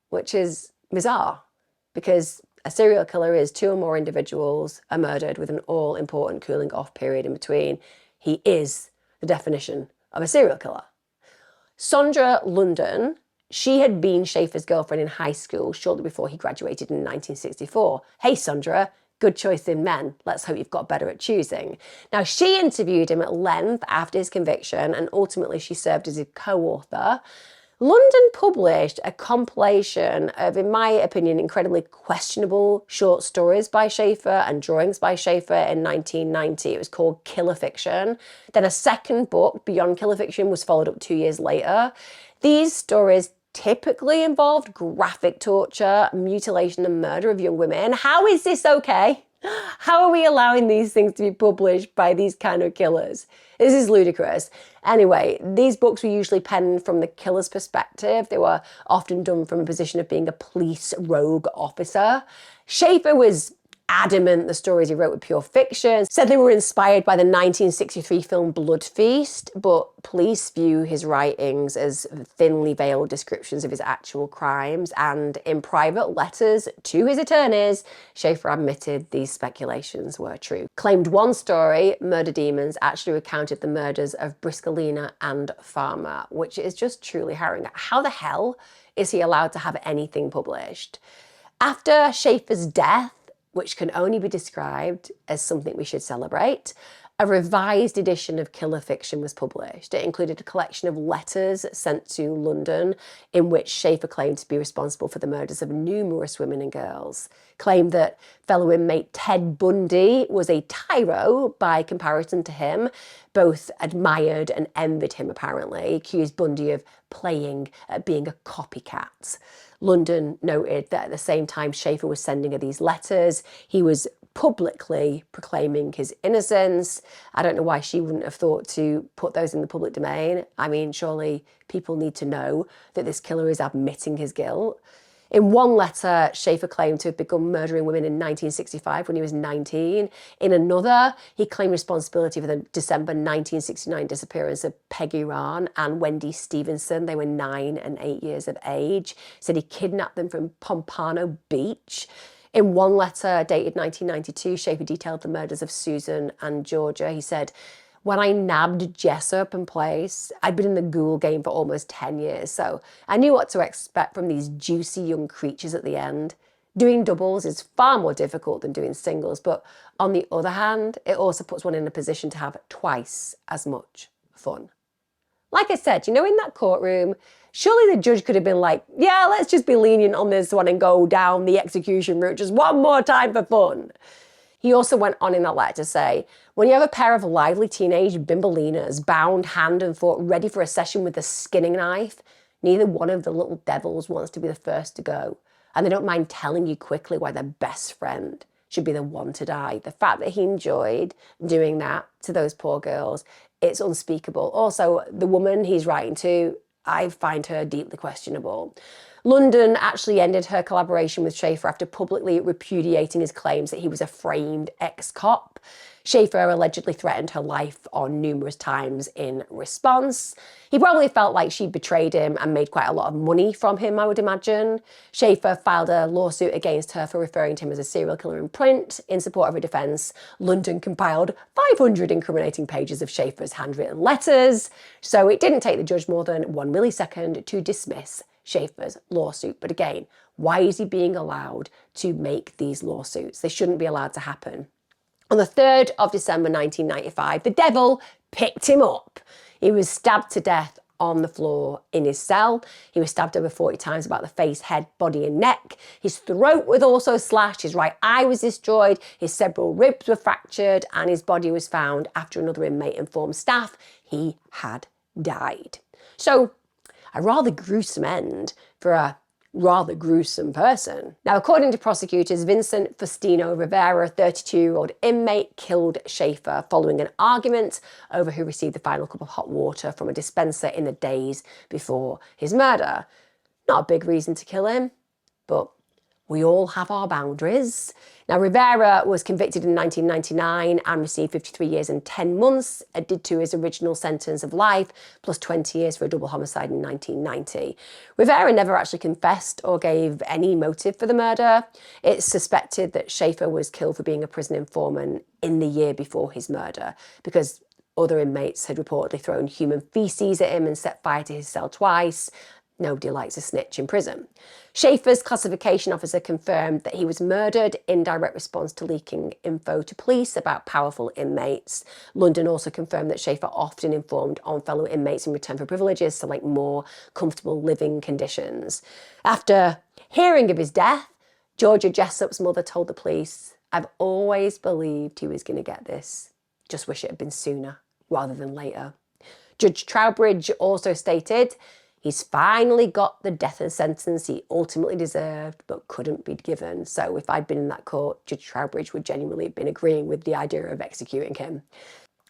which is bizarre because a serial killer is 2 or more individuals are murdered with an all-important cooling off period in between. He is the definition of a serial killer. Sondra London, she had been Schaefer's girlfriend in high school shortly before he graduated in 1964. Hey Sondra, good choice in men. Let's hope you've got better at choosing. Now, she interviewed him at length after his conviction and ultimately she served as a co-author. London published a compilation of, in my opinion, incredibly questionable short stories by Schaefer and drawings by Schaefer in 1990. It was called Killer Fiction. Then a second book, Beyond Killer Fiction, was followed up 2 years later. These stories typically involved graphic torture, mutilation and murder of young women. How is this okay? How are we allowing these things to be published by these kind of killers? This is ludicrous. Anyway, these books were usually penned from the killer's perspective. They were often done from a position of being a police rogue officer. Schaefer was adamant the stories he wrote were pure fiction, said they were inspired by the 1963 film Blood Feast, but police view his writings as thinly veiled descriptions of his actual crimes, and in private letters to his attorneys, Schaefer admitted these speculations were true. Claimed one story, Murder Demons, actually recounted the murders of Briscolina and Farmer, which is just truly harrowing. How the hell is he allowed to have anything published? After Schaefer's death, which can only be described as something we should celebrate, A revised edition of killer fiction was published. It included a collection of letters sent to London in which Schaefer claimed to be responsible for the murders of numerous women and girls, claimed that fellow inmate Ted Bundy was a tyro by comparison to him, both admired and envied him apparently, accused Bundy of playing at being a copycat. London noted that at the same time Schaefer was sending her these letters, he was publicly proclaiming his innocence. I don't know why she wouldn't have thought to put those in the public domain. I mean, surely people need to know that this killer is admitting his guilt. In one letter, Schaefer claimed to have begun murdering women in 1965 when he was 19. In another, he claimed responsibility for the December 1969 disappearance of Peggy Rahn and Wendy Stevenson. They were 9 and 8 years of age. He said he kidnapped them from Pompano Beach. In one letter dated 1992, Schaefer detailed the murders of Susan and Georgia. He said, "When I nabbed Jessup and Place, I'd been in the ghoul game for almost 10 years, so I knew what to expect from these juicy young creatures at the end. Doing doubles is far more difficult than doing singles, but on the other hand, it also puts one in a position to have twice as much fun." Like I said, in that courtroom, surely the judge could have been like, yeah, let's just be lenient on this one and go down the execution route just one more time for fun. He also went on in that letter to say, when you have a pair of lively teenage bimbalinas bound hand and foot ready for a session with a skinning knife, neither one of the little devils wants to be the first to go. And they don't mind telling you quickly why their best friend should be the one to die. The fact that he enjoyed doing that to those poor girls, it's unspeakable. Also, the woman he's writing to, I find her deeply questionable. London actually ended her collaboration with Schaefer after publicly repudiating his claims that he was a framed ex-cop. Schaefer allegedly threatened her life on numerous times in response. He probably felt like she betrayed him and made quite a lot of money from him, I would imagine. Schaefer filed a lawsuit against her for referring to him as a serial killer in print. In support of her defense, London compiled 500 incriminating pages of Schaefer's handwritten letters. So it didn't take the judge more than 1 millisecond to dismiss Schaefer's lawsuit. But again, why is he being allowed to make these lawsuits? They shouldn't be allowed to happen. On the 3rd of December 1995, the devil picked him up. He was stabbed to death on the floor in his cell. He was stabbed over 40 times about the face, head, body and neck. His throat was also slashed, his right eye was destroyed, his several ribs were fractured, and his body was found after another inmate informed staff he had died. So, a rather gruesome end for a rather gruesome person. Now, according to prosecutors, Vincent Faustino Rivera, a 32-year-old inmate, killed Schaefer following an argument over who received the final cup of hot water from a dispenser in the days before his murder. Not a big reason to kill him, but we all have our boundaries. Now, Rivera was convicted in 1999 and received 53 years and 10 months, added to his original sentence of life, plus 20 years for a double homicide in 1990. Rivera never actually confessed or gave any motive for the murder. It's suspected that Schaefer was killed for being a prison informant in the year before his murder, because other inmates had reportedly thrown human feces at him and set fire to his cell twice. Nobody likes a snitch in prison. Schaefer's classification officer confirmed that he was murdered in direct response to leaking info to police about powerful inmates. London also confirmed that Schaefer often informed on fellow inmates in return for privileges, so like more comfortable living conditions. After hearing of his death, Georgia Jessup's mother told the police, "I've always believed he was going to get this. Just wish it had been sooner rather than later." Judge Trowbridge also stated, "He's finally got the death sentence he ultimately deserved but couldn't be given." So if I'd been in that court, Judge Trowbridge would genuinely have been agreeing with the idea of executing him.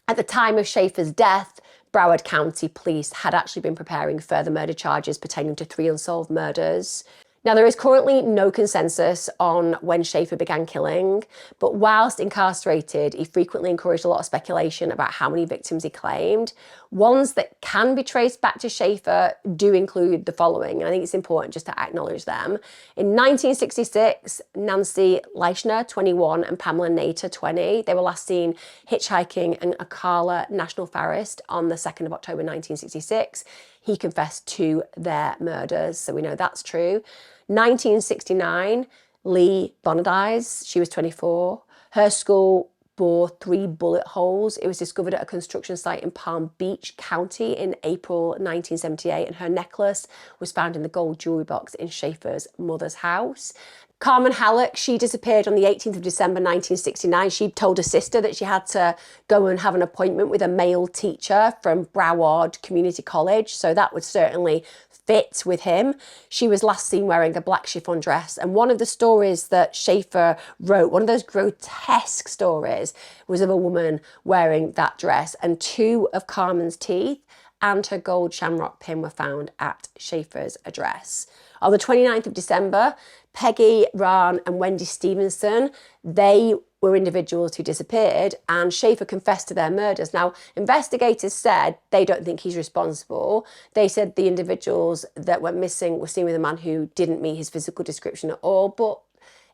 At the time of Schaefer's death, Broward County Police had actually been preparing further murder charges pertaining to 3 unsolved murders. Now, there is currently no consensus on when Schaefer began killing, but whilst incarcerated, he frequently encouraged a lot of speculation about how many victims he claimed. Ones that can be traced back to Schaefer do include the following, and I think it's important just to acknowledge them. In 1966, Nancy Leichner, 21, and Pamela Nater, 20, they were last seen hitchhiking in Ocala National Forest on the 2nd of October 1966. He confessed to their murders, so we know that's true. 1969, Lee Bonadies, she was 24. Her school bore 3 bullet holes. It was discovered at a construction site in Palm Beach County in April 1978, and her necklace was found in the gold jewelry box in Schaefer's mother's house. Carmen Halleck, she disappeared on the 18th of December 1969. She told her sister that she had to go and have an appointment with a male teacher from Broward Community College, so that would certainly fit with him. She was last seen wearing a black chiffon dress, and one of the stories that Schaefer wrote, one of those grotesque stories, was of a woman wearing that dress, and 2 of Carmen's teeth and her gold shamrock pin were found at Schaefer's address. On the 29th of December, Peggy Rahn and Wendy Stevenson, they were individuals who disappeared, and Schaefer confessed to their murders. Now, investigators said they don't think he's responsible. They said the individuals that went missing were seen with a man who didn't meet his physical description at all. But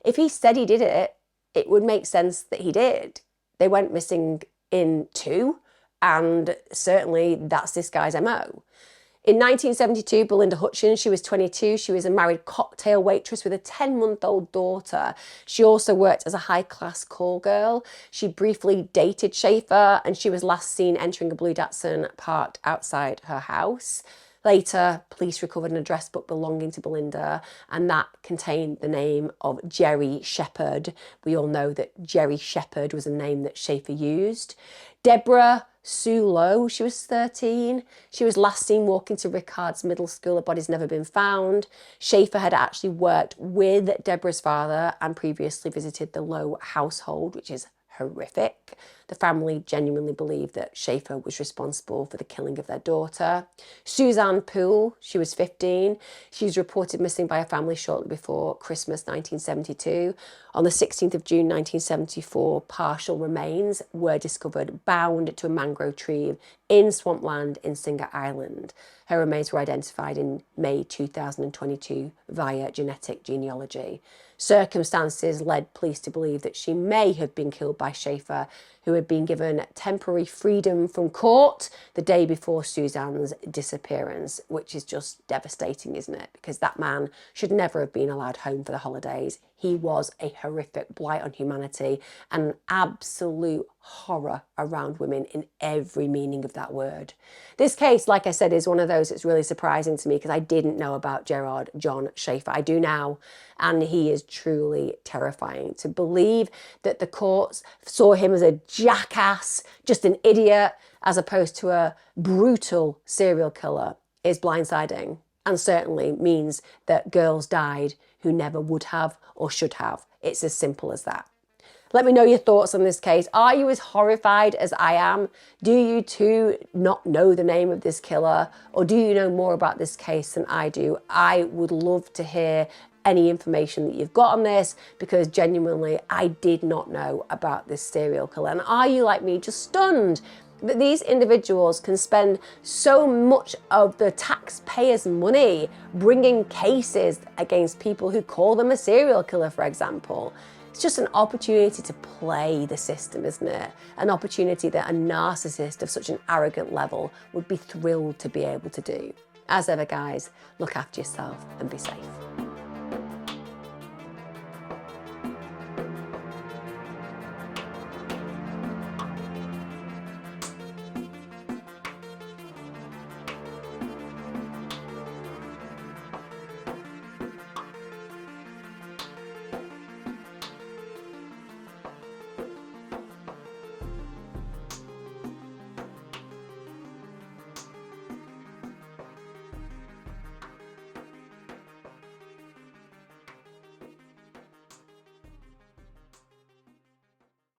if he said he did it, it would make sense that he did. They went missing in 2, and certainly that's this guy's MO. In 1972, Belinda Hutchins, she was 22. She was a married cocktail waitress with a 10-month-old daughter. She also worked as a high-class call girl. She briefly dated Schaefer, and she was last seen entering a blue Datsun parked outside her house. Later, police recovered an address book belonging to Belinda, and that contained the name of Jerry Shepherd. We all know that Jerry Shepherd was a name that Schaefer used. Deborah Sue Lowe, she was 13. She was last seen walking to Rickard's middle school. Her body's never been found. Schaefer had actually worked with Deborah's father and previously visited the Lowe household, which is horrific. The family genuinely believed that Schaefer was responsible for the killing of their daughter. Suzanne Poole, she was 15. She was reported missing by her family shortly before Christmas 1972. On the 16th of June 1974, partial remains were discovered bound to a mangrove tree in swampland in Singer Island. Her remains were identified in May 2022 via genetic genealogy. Circumstances led police to believe that she may have been killed by Schaefer, who had been given temporary freedom from court the day before Suzanne's disappearance, which is just devastating, isn't it? Because that man should never have been allowed home for the holidays. He was a horrific blight on humanity and an absolute horror around women in every meaning of that word. This case, like I said, is one of those that's really surprising to me because I didn't know about Gerad John Schaefer. I do now, and he is truly terrifying. To believe that the courts saw him as a jackass, just an idiot, as opposed to a brutal serial killer is blindsiding, and certainly means that girls died who never would have or should have. It's as simple as that. Let me know your thoughts on this case. Are you as horrified as I am? Do you too not know the name of this killer? Or do you know more about this case than I do? I would love to hear any information that you've got on this, because genuinely I did not know about this serial killer. And are you like me, just stunned that these individuals can spend so much of the taxpayers' money bringing cases against people who call them a serial killer, for example? It's just an opportunity to play the system, isn't it? An opportunity that a narcissist of such an arrogant level would be thrilled to be able to do. As ever, guys, look after yourself and be safe.